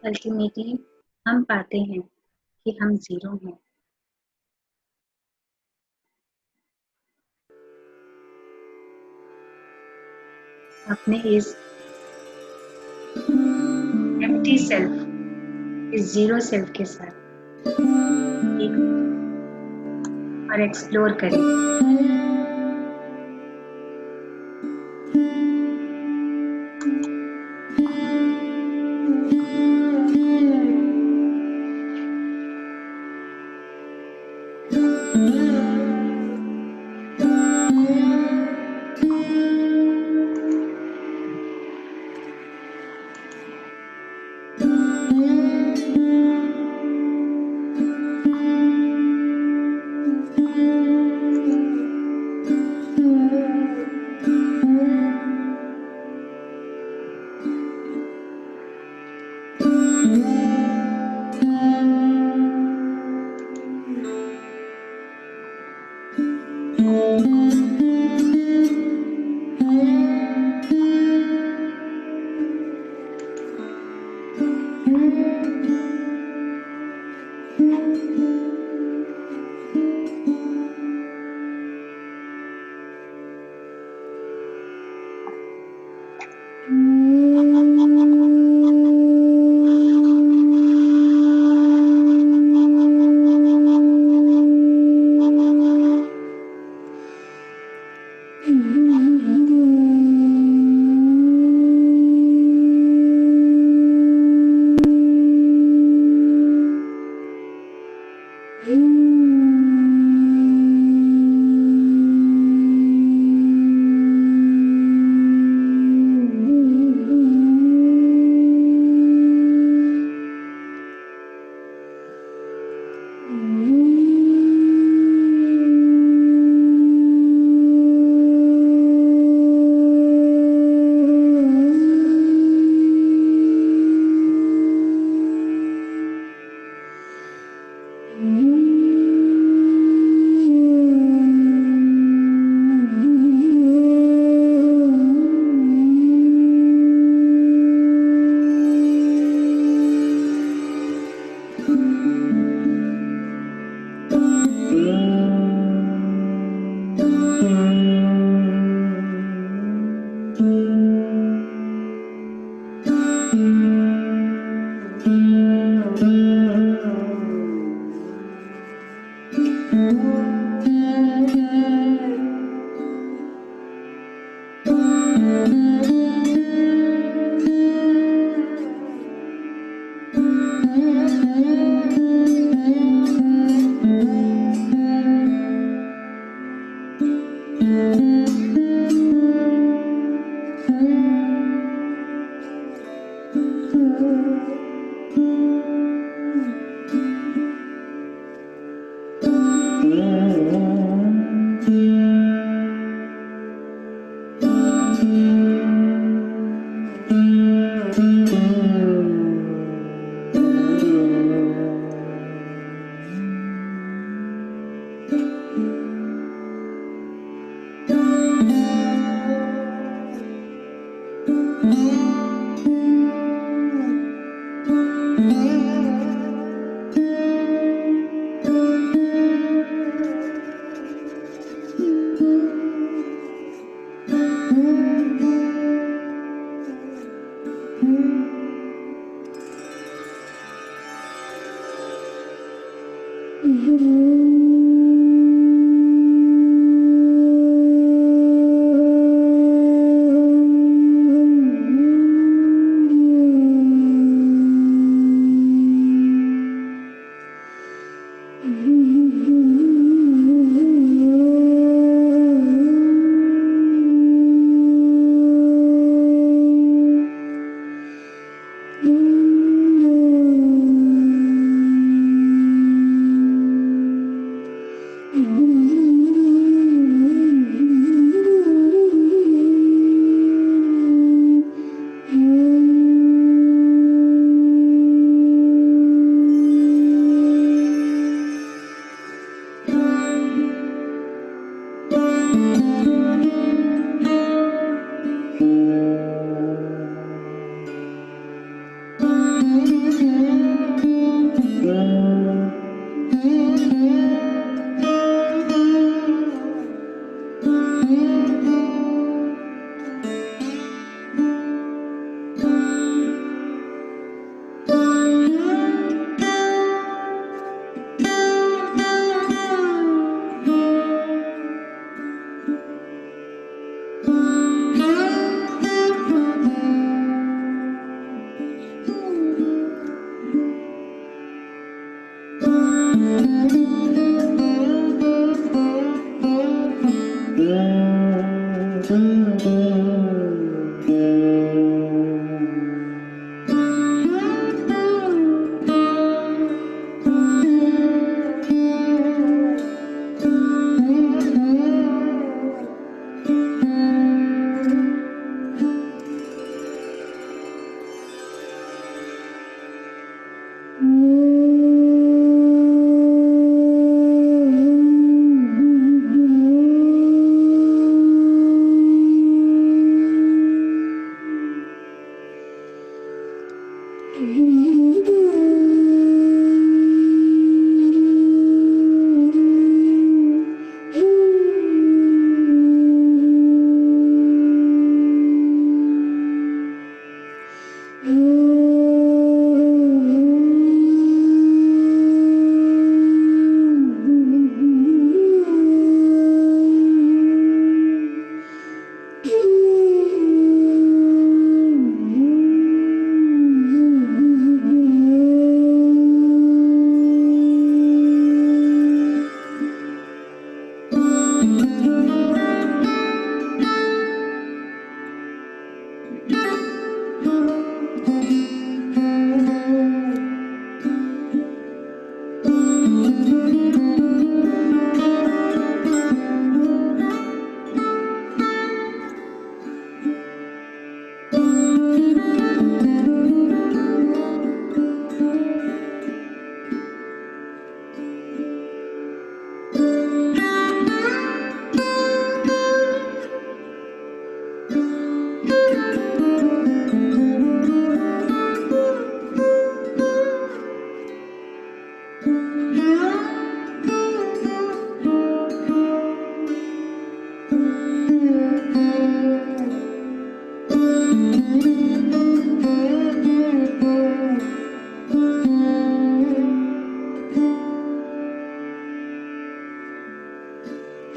Speaker 2: अल्टीमेटली हम पाते हैं कि हम जीरो हैं। अपने इस एम्प्टी सेल्फ, इस जीरो सेल्फ के साथ एक और एक्सप्लोर करें।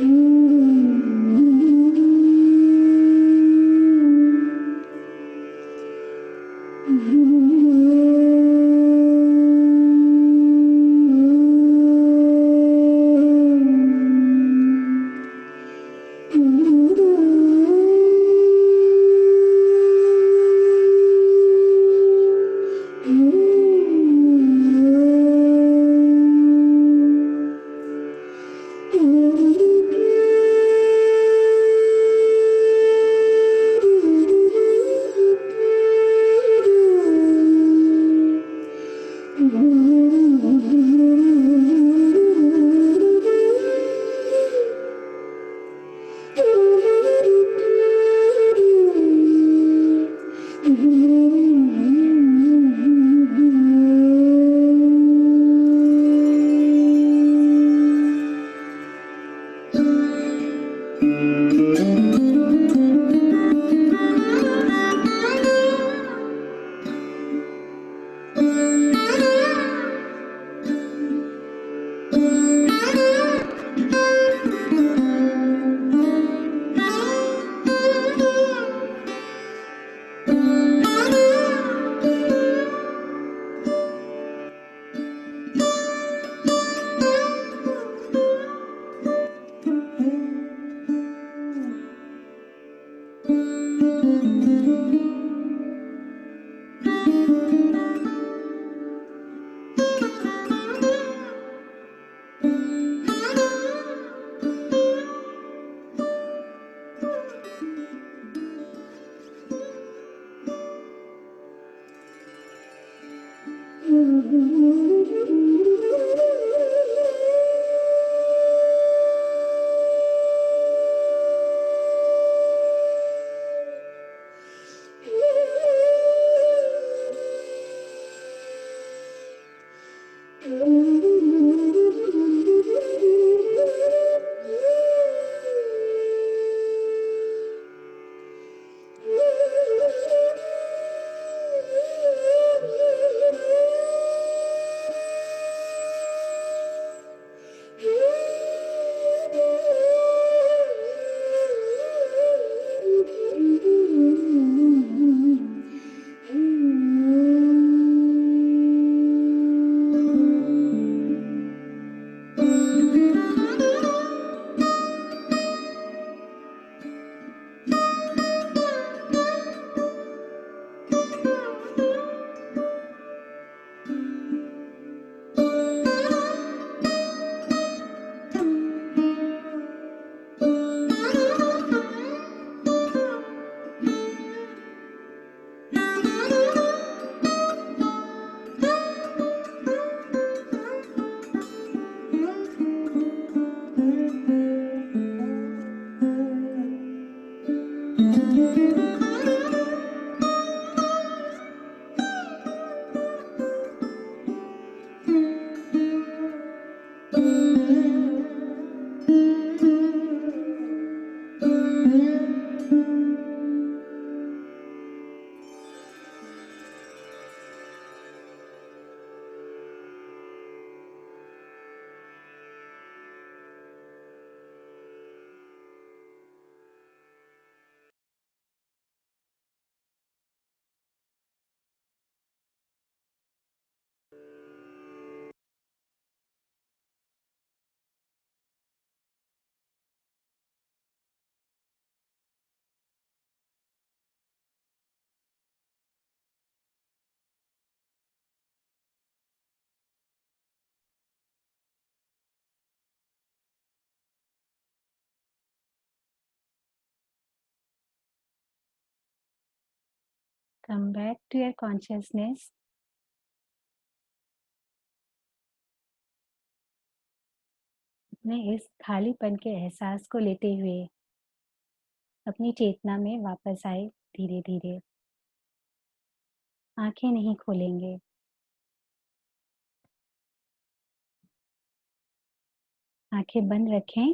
Speaker 2: Come back to your consciousness. अपने इस खालीपन के एहसास को लेते हुए अपनी चेतना में वापस आए धीरे धीरे। आंखें नहीं खोलेंगे। आंखें बंद रखें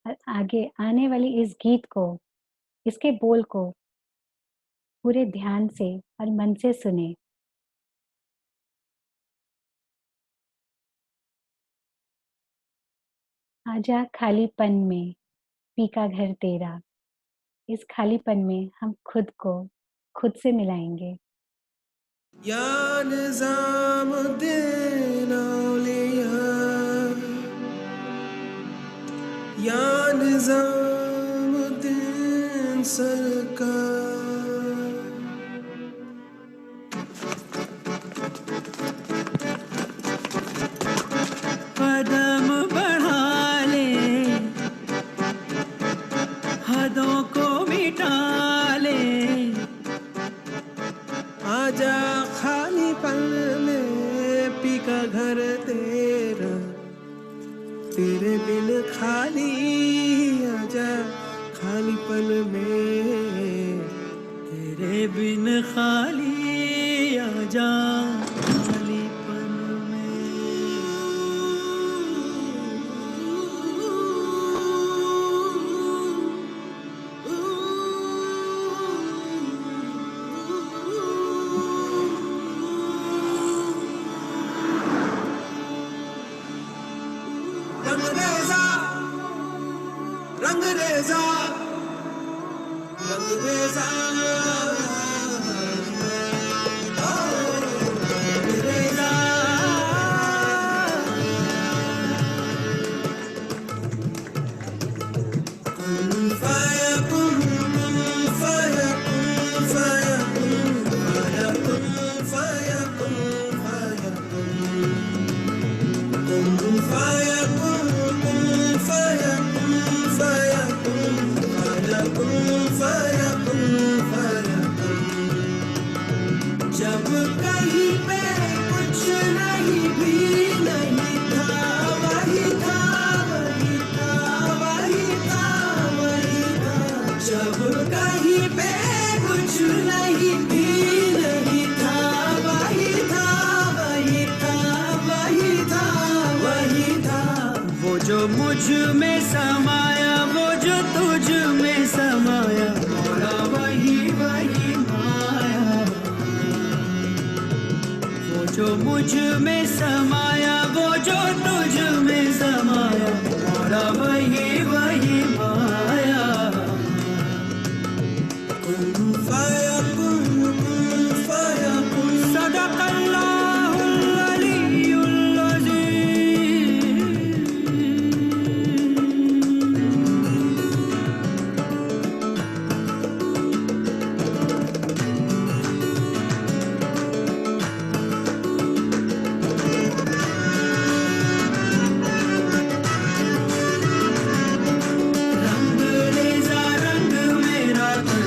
Speaker 2: और आगे आने वाली इस गीत को, इसके बोल को पूरे ध्यान से और मन से सुने। आजा खालीपन में पी का घर तेरा, इस खालीपन में हम खुद को खुद से मिलाएंगे।
Speaker 4: या निज़ामुद्दीन औलिया, या निज़ामुद्दीन सरकार। कदम बढ़ा ले, हदों को मिटा ले, आजा खाली पल में पी का घर तेरा, तेरे बिन खाली आजा खाली पल में, तेरे बिन खाली आजा खाली पल में। रंगरेज़ा रंगरेज़ा रंगरेज़ा रंगरेज़ा, कुन फ़यकुन, कुन फ़यकुन, फ़यकुन, फ़यकुन, फ़यकुन, फ़यकुन, कुन फ़यकुन, कुन फ़यकुन, फ़यकुन, फ़यकुन, फ़यकुन। जब कहीं पे कुछ नहीं भी नहीं था, वही था, वही था, वही था, वही था। जब कहीं पे कुछ नहीं भी नहीं था, वही था, वही था, वही था, वही था। वो जो मुझ में समाया, वो जो तुझ में समाया, मोरा वही वही माया। वो जो मुझ में समाया, वो जो तुझ में समाया, मोरा वही वही माया। कुन फ़यकुन, कुन फ़यकुन, सदक़ल्लाहुल अलीयुल अज़ीम। रंगरेज़ा रंग मेरा तन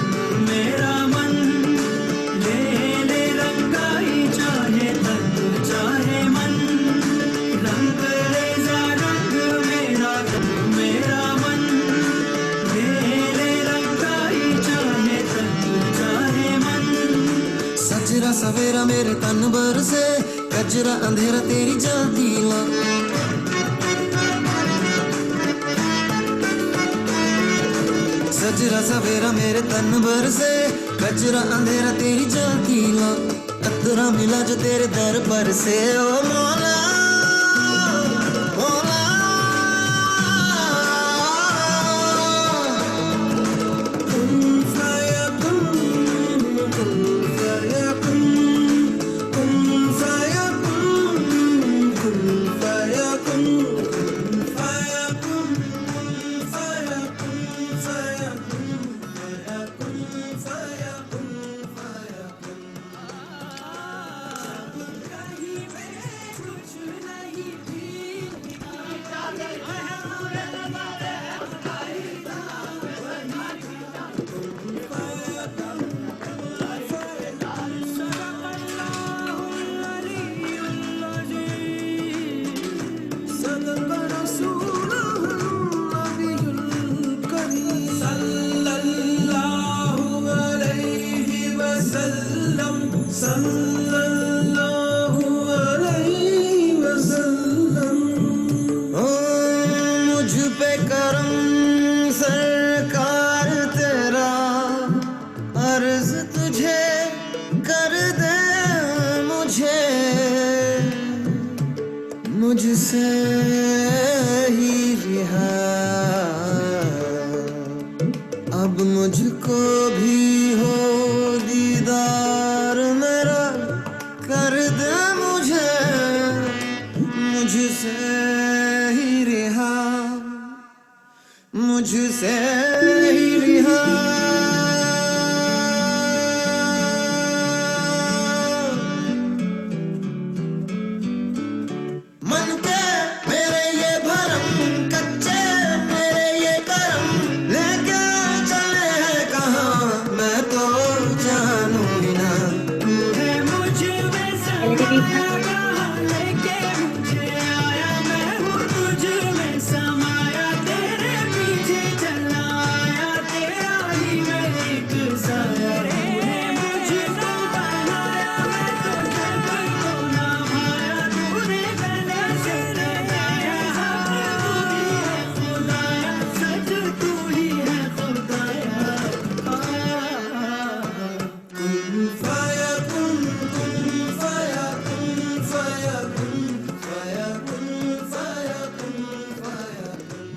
Speaker 4: मेरा मन, ले ले रंगाई चाहे तन चाहे मन। रंगरेज़ा रंग मेरा तन मेरा मन, ले ले रंगाई चाहे तन चाहे मन। सजरा सवेरा मेरे तन भर से, कजरा अंधेरा तेरी जलती ला। सजरा सवेरा मेरे तन भर से, कजरा अंधेरा तेरी जलती ला। कतरा मिला जो तेरे दर पर से, ओ मौला मौला। कुन फ़यकुन, कुन फ़यकुन, कुन फ़यकुन, कुन फ़यकुन, कुन फ़यकुन, कुन फ़यकुन, फ़यकुन, फ़यकुन, फ़यकुन, फ़यकुन। कहीं पे कुछ नहीं भी सदक़ल्लाहुल अलीयुल अज़ीम, सदक़ रसूलुहुल नबियुल करीम, सल्लल्लाहु अलैहि वसल्लम, सल्लल्लाहु अलैहि वसल्लम। ओ मुझ पे करम सरकार तेरा, अर्ज़ तुझे कर दे मुझे, मुझसे ही अब मुझको भी हो दीदार मेरा, कर दे मुझे मुझसे ही रिहा, मुझसे ही रिहा। मन के मेरे ये भरम, कच्चे मेरे ये करम, लेके चले हैं कहाँ मैं तो जानू ही ना। तूने मुझ में समाया कहाँ, लेके मुझे आया, मैं हूँ तुझ में समाया, तेरे पीछे चला आया, तेरा ही मैं एक साया। तूने मुझको बनाया, मैं तो जग को ना भाया, तूने पहले से लगाया, सच तू ही है खुदाया, सच तू ही है खुदाया। कुन फाया कुन, कुन फाया कुन, फाया कुन, फाया कुन, फाया कुन, फाया कुन।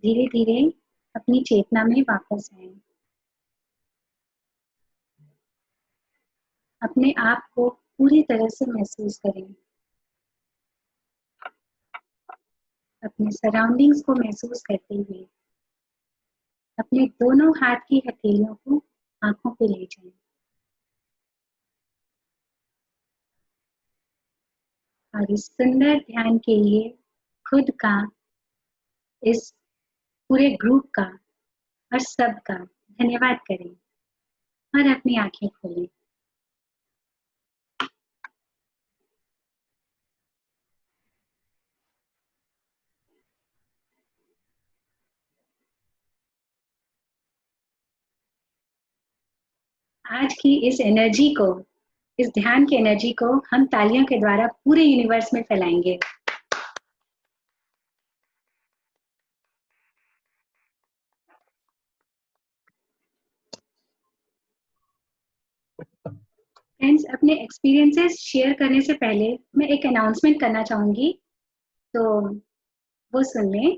Speaker 2: धीरे धीरे अपनी चेतना में वापस आए। अपने आप को पूरी तरह से महसूस करें। अपने सराउंडिंग्स को महसूस करते हुए अपने दोनों हाथ की हथेलियों को आंखों पे ले जाएं। और इस सुंदर ध्यान के लिए खुद का, इस पूरे ग्रुप का और सबका धन्यवाद करें और अपनी आंखें खोलें। आज की इस एनर्जी को, इस ध्यान की एनर्जी को हम तालियों के द्वारा पूरे यूनिवर्स में फैलाएंगे। फ्रेंड्स, अपने एक्सपीरियंसेस शेयर करने से पहले मैं एक अनाउंसमेंट करना चाहूंगी, तो वो सुन लें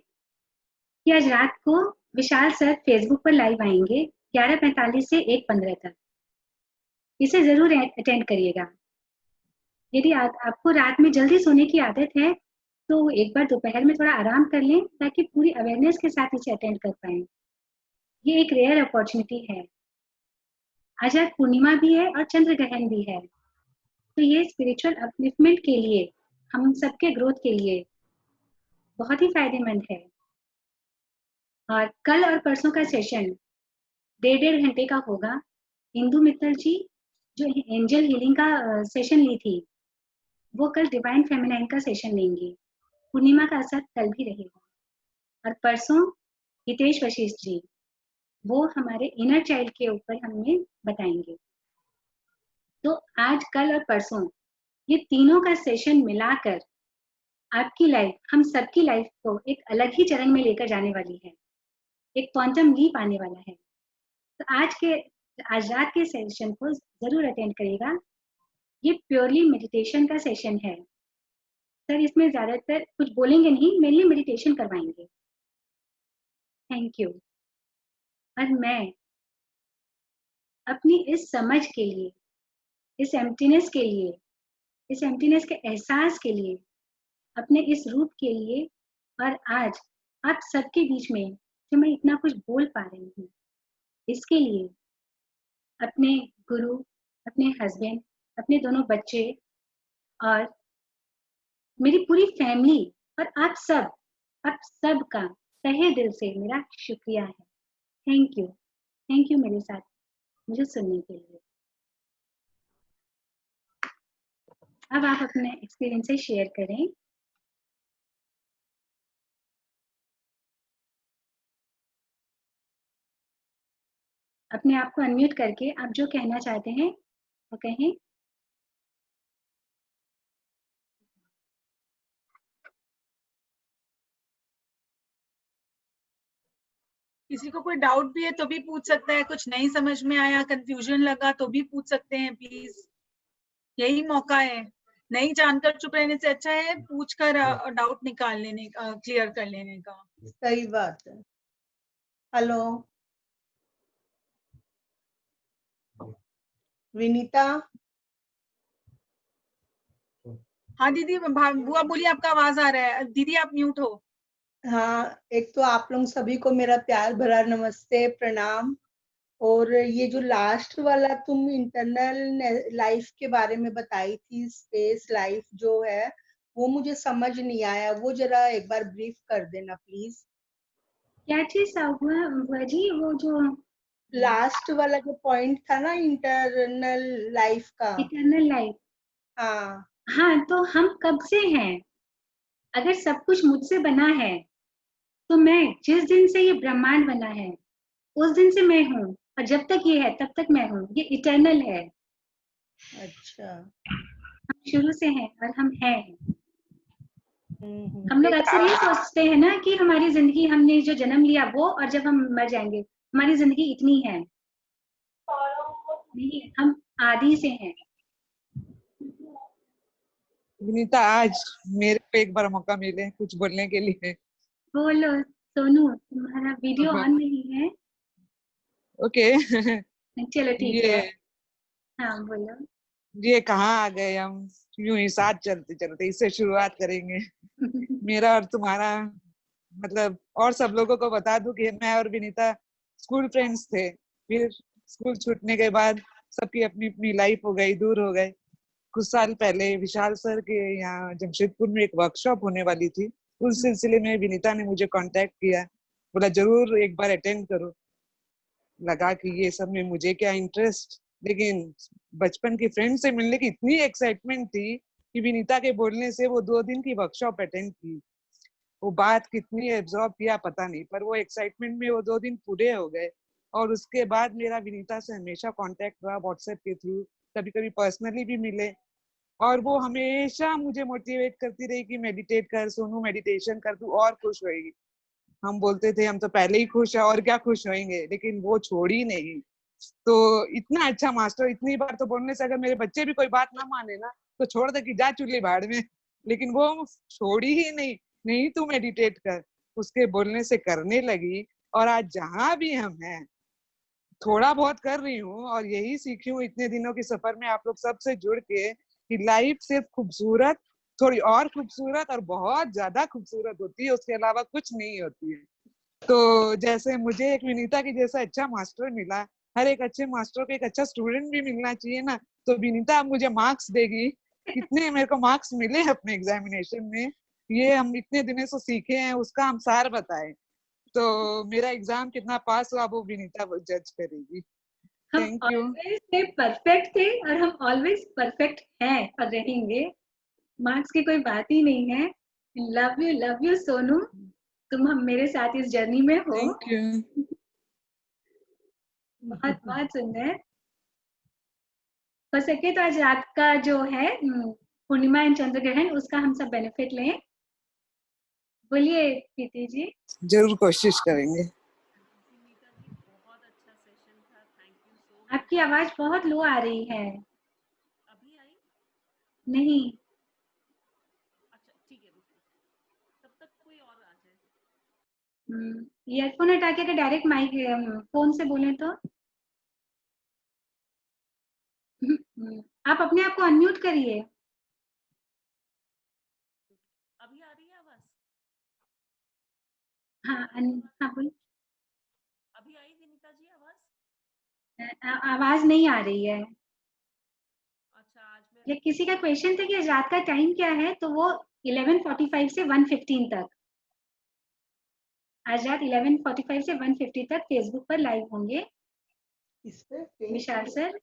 Speaker 2: कि आज रात को विशाल सर फेसबुक पर लाइव आएंगे 11:45 से 1:15 तक। इसे जरूर अटेंड करिएगा। यदि आपको रात में जल्दी सोने की आदत है तो एक बार दोपहर में थोड़ा आराम कर लें ताकि पूरी अवेयरनेस के साथ इसे अटेंड कर पाएं। ये एक रेयर अपॉर्चुनिटी है। आज रात पूर्णिमा भी है और चंद्र ग्रहण भी है, तो ये स्पिरिचुअल अपलिफ्टमेंट के लिए, हम सबके ग्रोथ के लिए बहुत ही फायदेमंद है। और कल और परसों का सेशन 1.5 घंटे का होगा। इंदु मित्तल जी जो एंजल हीलिंग का सेशन ली थी, वो कल डिवाइन फेमिनाइन का सेशन लेंगी। पूर्णिमा का असर कल भी रहेगा। और परसों हितेश वशिष्ठ जी, वो हमारे इनर चाइल्ड के ऊपर हमें बताएंगे। तो आज, कल और परसों ये तीनों का सेशन मिलाकर आपकी लाइफ, हम सबकी लाइफ को एक अलग ही चरण में लेकर जाने वाली है। एक क्वांटम लीप आने वाला है। तो आज रात के सेशन को जरूर अटेंड करिएगा। ये प्योरली मेडिटेशन का सेशन है। सर इसमें ज्यादातर कुछ बोलेंगे नहीं, मेनली मेडिटेशन करवाएंगे। Thank you. और मैं अपनी इस समझ के लिए, इस एम्प्टीनेस के लिए, इस एम्प्टीनेस के एहसास के लिए, अपने इस रूप के लिए, और आज आप सबके बीच में जो मैं इतना कुछ बोल पा रही हूँ, इसके लिए अपने गुरु, अपने हस्बैंड, अपने दोनों बच्चे और मेरी पूरी फैमिली और आप सब का तहे दिल से मेरा शुक्रिया है। थैंक यू मेरे साथ मुझे सुनने के लिए। अब आप अपने एक्सपीरियंसेस शेयर करें। अपने आप को अनम्यूट करके आप जो कहना चाहते हैं वो कहें।
Speaker 3: किसी को कोई डाउट भी है तो भी पूछ सकता है, कुछ नहीं समझ में आया, कंफ्यूजन लगा तो भी पूछ सकते हैं प्लीज, यही मौका है। नहीं जानकर चुप रहने से अच्छा है पूछकर डाउट निकाल लेने का, क्लियर कर लेने का।
Speaker 5: सही बात है। हेलो विनीता।
Speaker 3: हाँ दीदी, बुआ बोलिए, आपका आवाज आ रहा है। दीदी आप म्यूट हो।
Speaker 5: हाँ, एक तो आप लोग सभी को मेरा प्यार भरा नमस्ते, प्रणाम। और ये जो लास्ट वाला तुम इंटरनल लाइफ के बारे में बताई थी, स्पेस लाइफ जो है, वो मुझे समझ नहीं आया, वो जरा एक बार ब्रीफ कर देना प्लीज।
Speaker 2: क्या चीज बुआ जी? वो जो
Speaker 5: लास्ट वाला जो पॉइंट था ना इंटरनल लाइफ का।
Speaker 2: Eternal life.
Speaker 5: हाँ
Speaker 2: हाँ, तो हम कब से हैं? अगर सब कुछ मुझसे बना है तो मैं जिस दिन से ये ब्रह्मांड बना है उस दिन से मैं हूँ, और जब तक ये है तब तक मैं हूँ। ये इटर्नल है।
Speaker 5: अच्छा।
Speaker 2: हम शुरू से हैं और हम हैं।
Speaker 5: हम्म।
Speaker 2: हम लोग अक्सर ये सोचते हैं ना कि हमारी जिंदगी, हमने जो जन्म लिया वो, और जब हम मर जाएंगे हमारी जिंदगी इतनी है। नहीं, हम आदि से हैं।
Speaker 6: विनीता, आज मेरे को एक बार मौका मिले कुछ बोलने के लिए।
Speaker 2: बोलो सोनू, तुम्हारा वीडियो ऑन नहीं है।
Speaker 6: ओके।
Speaker 2: चलो ठीक है।
Speaker 6: ये
Speaker 2: हाँ बोलो।
Speaker 6: ये कहाँ आ गए हम, यूं ही साथ चलते चलते इससे शुरुआत करेंगे। मेरा और तुम्हारा मतलब, और सब लोगों को बता दूं कि मैं और विनीता स्कूल फ्रेंड्स थे। फिर स्कूल छूटने के बाद सबकी अपनी अपनी लाइफ हो गई, दूर हो गए। कुछ साल पहले विशाल सर के यहाँ जमशेदपुर में एक वर्कशॉप होने वाली थी। उस सिलसिले में विनीता ने मुझे कांटेक्ट किया, बोला जरूर एक बार अटेंड करो। लगा कि ये सब में मुझे क्या इंटरेस्ट, लेकिन बचपन की फ्रेंड से मिलने की इतनी एक्साइटमेंट थी कि विनीता के बोलने से वो 2 दिन की वर्कशॉप अटेंड की। वो बात कितनी एब्जॉर्ब किया पता नहीं, पर वो एक्साइटमेंट में वो 2 दिन पूरे हो गए। और उसके बाद मेरा विनीता से हमेशा कांटेक्ट रहा व्हाट्सएप के थ्रू, कभी कभी पर्सनली भी मिले। और वो हमेशा मुझे मोटिवेट करती रही कि मेडिटेट कर सोनू, मेडिटेशन कर, तू और खुश होएगी। हम बोलते थे हम तो पहले ही खुश है और क्या खुश होएंगे, लेकिन वो छोड़ी नहीं। तो इतना अच्छा मास्टर, इतनी बार तो बोलने से अगर मेरे बच्चे भी कोई बात ना माने ना तो छोड़ दे कि जा चुल्ली भाड़ में, लेकिन वो छोड़ी ही नहीं। नहीं तू मेडिटेट कर, उसके बोलने से करने लगी। और आज जहां भी हम हैं थोड़ा बहुत कर रही हूँ, और यही सीखी हूँ इतने दिनों के सफर में आप लोग सबसे जुड़ के कि लाइफ सिर्फ खूबसूरत, थोड़ी और खूबसूरत और बहुत ज्यादा खूबसूरत होती है, उसके अलावा कुछ नहीं होती है। तो जैसे मुझे एक विनीता की जैसा अच्छा मास्टर मिला, हर एक अच्छे मास्टर को एक अच्छा स्टूडेंट भी मिलना चाहिए ना। तो विनीता अब मुझे मार्क्स देगी, कितने मेरे को मार्क्स मिले अपने एग्जामिनेशन में, ये हम इतने दिनों से सीखे हैं, उसका हम सार बताए। तो मेरा एग्जाम कितना पास हुआ वो विनीता जज करेगी।
Speaker 2: हम
Speaker 6: thank you.
Speaker 2: Always say perfect थे और हम ऑलवेज परफेक्ट हैं और रहेंगे। मार्क्स की कोई बात ही नहीं है। लव यू सोनू, तुम हम मेरे साथ इस जर्नी में हो।
Speaker 6: Thank you.
Speaker 2: बहुत बहुत सुंदर। हो सके तो आज रात का जो है पूर्णिमा एंड चंद्र ग्रहण, उसका हम सब बेनिफिट लें। बोलिए प्रीति जी।
Speaker 6: जरूर कोशिश करेंगे।
Speaker 2: आपकी आवाज बहुत लो आ रही है।
Speaker 7: अभी आई?
Speaker 2: नहीं।
Speaker 7: अच्छा ठीक है, रुकिए तब तक कोई और आ जाए।
Speaker 2: ईयरफोन हटा के डायरेक्ट माइक फोन से बोलें तो। आप अपने आप को अनम्यूट करिए।
Speaker 7: अभी आ रही है आवाज?
Speaker 2: हाँ हाँ बोलिए।
Speaker 7: अभी आई विनीता जी आवाज?
Speaker 2: आवाज नहीं आ रही है।
Speaker 7: अच्छा, आज मैं
Speaker 2: या किसी का क्वेश्चन था कि आज रात का टाइम क्या है, तो वो 11:45 से 1:15 तक। आज रात 11:45 से 1:50 तक फेसबुक पर लाइव होंगे
Speaker 5: इस पे
Speaker 2: विशाल सर।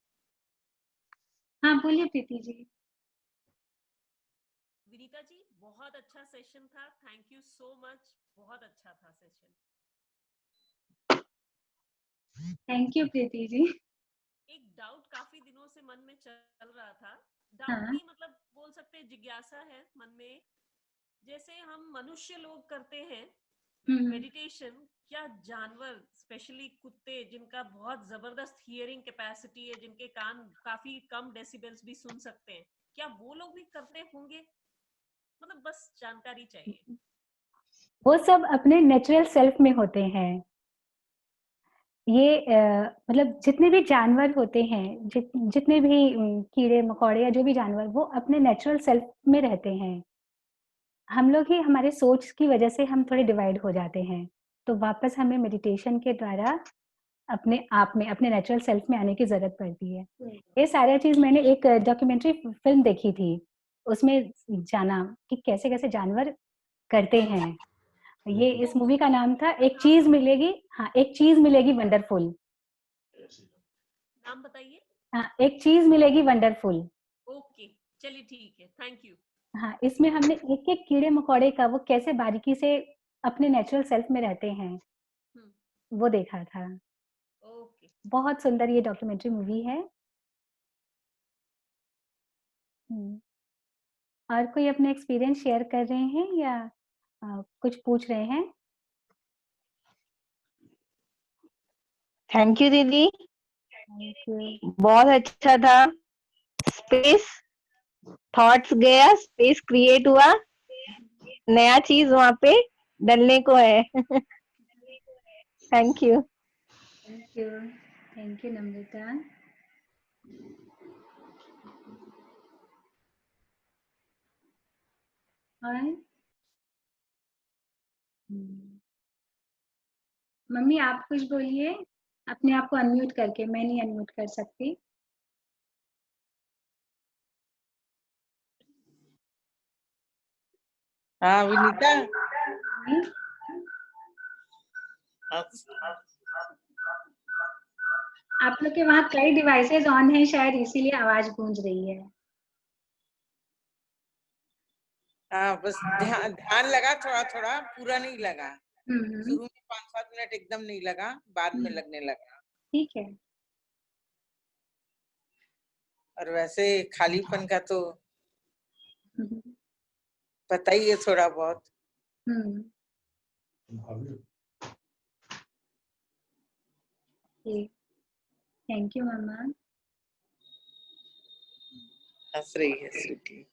Speaker 2: हाँ बोलिए प्रीति जी।
Speaker 7: विनीता जी, बहुत अच्छा सेशन था, थैंक यू सो मच, बहुत अच्छा था session.
Speaker 2: Thank you Preeti ji.
Speaker 7: एक डाउट काफी दिनों से मन में चल रहा था, डाउट
Speaker 2: हाँ।
Speaker 7: नहीं मतलब बोल सकते जिज्ञासा है मन में। जैसे हम मनुष्य लोग करते हैं
Speaker 2: हम्म।
Speaker 7: मेडिटेशन, क्या जानवर, स्पेशली कुत्ते, जिनका बहुत जबरदस्त हियरिंग कैपेसिटी है, जिनके कान काफी कम डेसिबल्स भी सुन सकते हैं, क्या वो लोग भी करते होंगे? मतलब बस जानकारी चाहिए।
Speaker 2: वो सब अपने नेचुरल सेल्फ में होते हैं। ये मतलब जितने भी जानवर होते हैं, जितने भी कीड़े मकोड़े या जो भी जानवर, वो अपने नेचुरल सेल्फ में रहते हैं। हम लोग ही हमारे सोच की वजह से हम थोड़े डिवाइड हो जाते हैं। तो वापस हमें मेडिटेशन के द्वारा अपने आप में, अपने नेचुरल सेल्फ में आने की ज़रूरत पड़ती है। ये सारा चीज़ मैंने एक डॉक्यूमेंट्री फ़िल्म देखी थी, उसमें जाना कि कैसे-कैसे जानवर करते हैं। ये इस मूवी का नाम था एक चीज़ मिलेगी, हाँ, एक चीज़ मिलेगी वंडरफुल।
Speaker 7: नाम बताइए।
Speaker 2: हाँ, एक चीज़ मिलेगी वंडरफुल।
Speaker 7: ओके, चलिए ठीक है, थैंक यू।
Speaker 2: हाँ, इसमें हमने एक-एक कीड़े-मकोड़े का वो कैसे बारीकी से अपने नेचुरल सेल्फ में रहते हैं, वो देखा था।
Speaker 7: ओके।
Speaker 2: बहुत सुंदर ये डॉक्यूमेंट्री मूवी है। और कोई अपने एक्सपीरियंस शेयर कर रहे हैं या कुछ पूछ रहे हैं?
Speaker 8: थैंक यू दीदी,
Speaker 2: थैंक यू।
Speaker 8: बहुत अच्छा था। स्पेस थॉट्स गया, स्पेस क्रिएट हुआ, नया चीज वहां पे डलने को है। Thank you.
Speaker 2: Thank you. Thank you Namrata. और मम्मी आप कुछ बोलिए, अपने आप को अनम्यूट करके, मैं नहीं अनम्यूट कर सकती।
Speaker 9: हाँ विनीता,
Speaker 2: आप लोग के वहाँ कई डिवाइसेस ऑन हैं, शायद इसीलिए आवाज गूंज रही है।
Speaker 9: हाँ बस ध्यान ध्यान लगा, थोड़ा थोड़ा, पूरा नहीं लगा।
Speaker 2: हम्म,
Speaker 9: शुरू में 5-7 मिनट एकदम नहीं लगा, बाद में लगने लगा।
Speaker 2: ठीक है।
Speaker 9: और वैसे खालीपन का तो पता ही है थोड़ा बहुत।
Speaker 2: थैंक यू मम्मा।
Speaker 9: हंस रही है स्वीटी।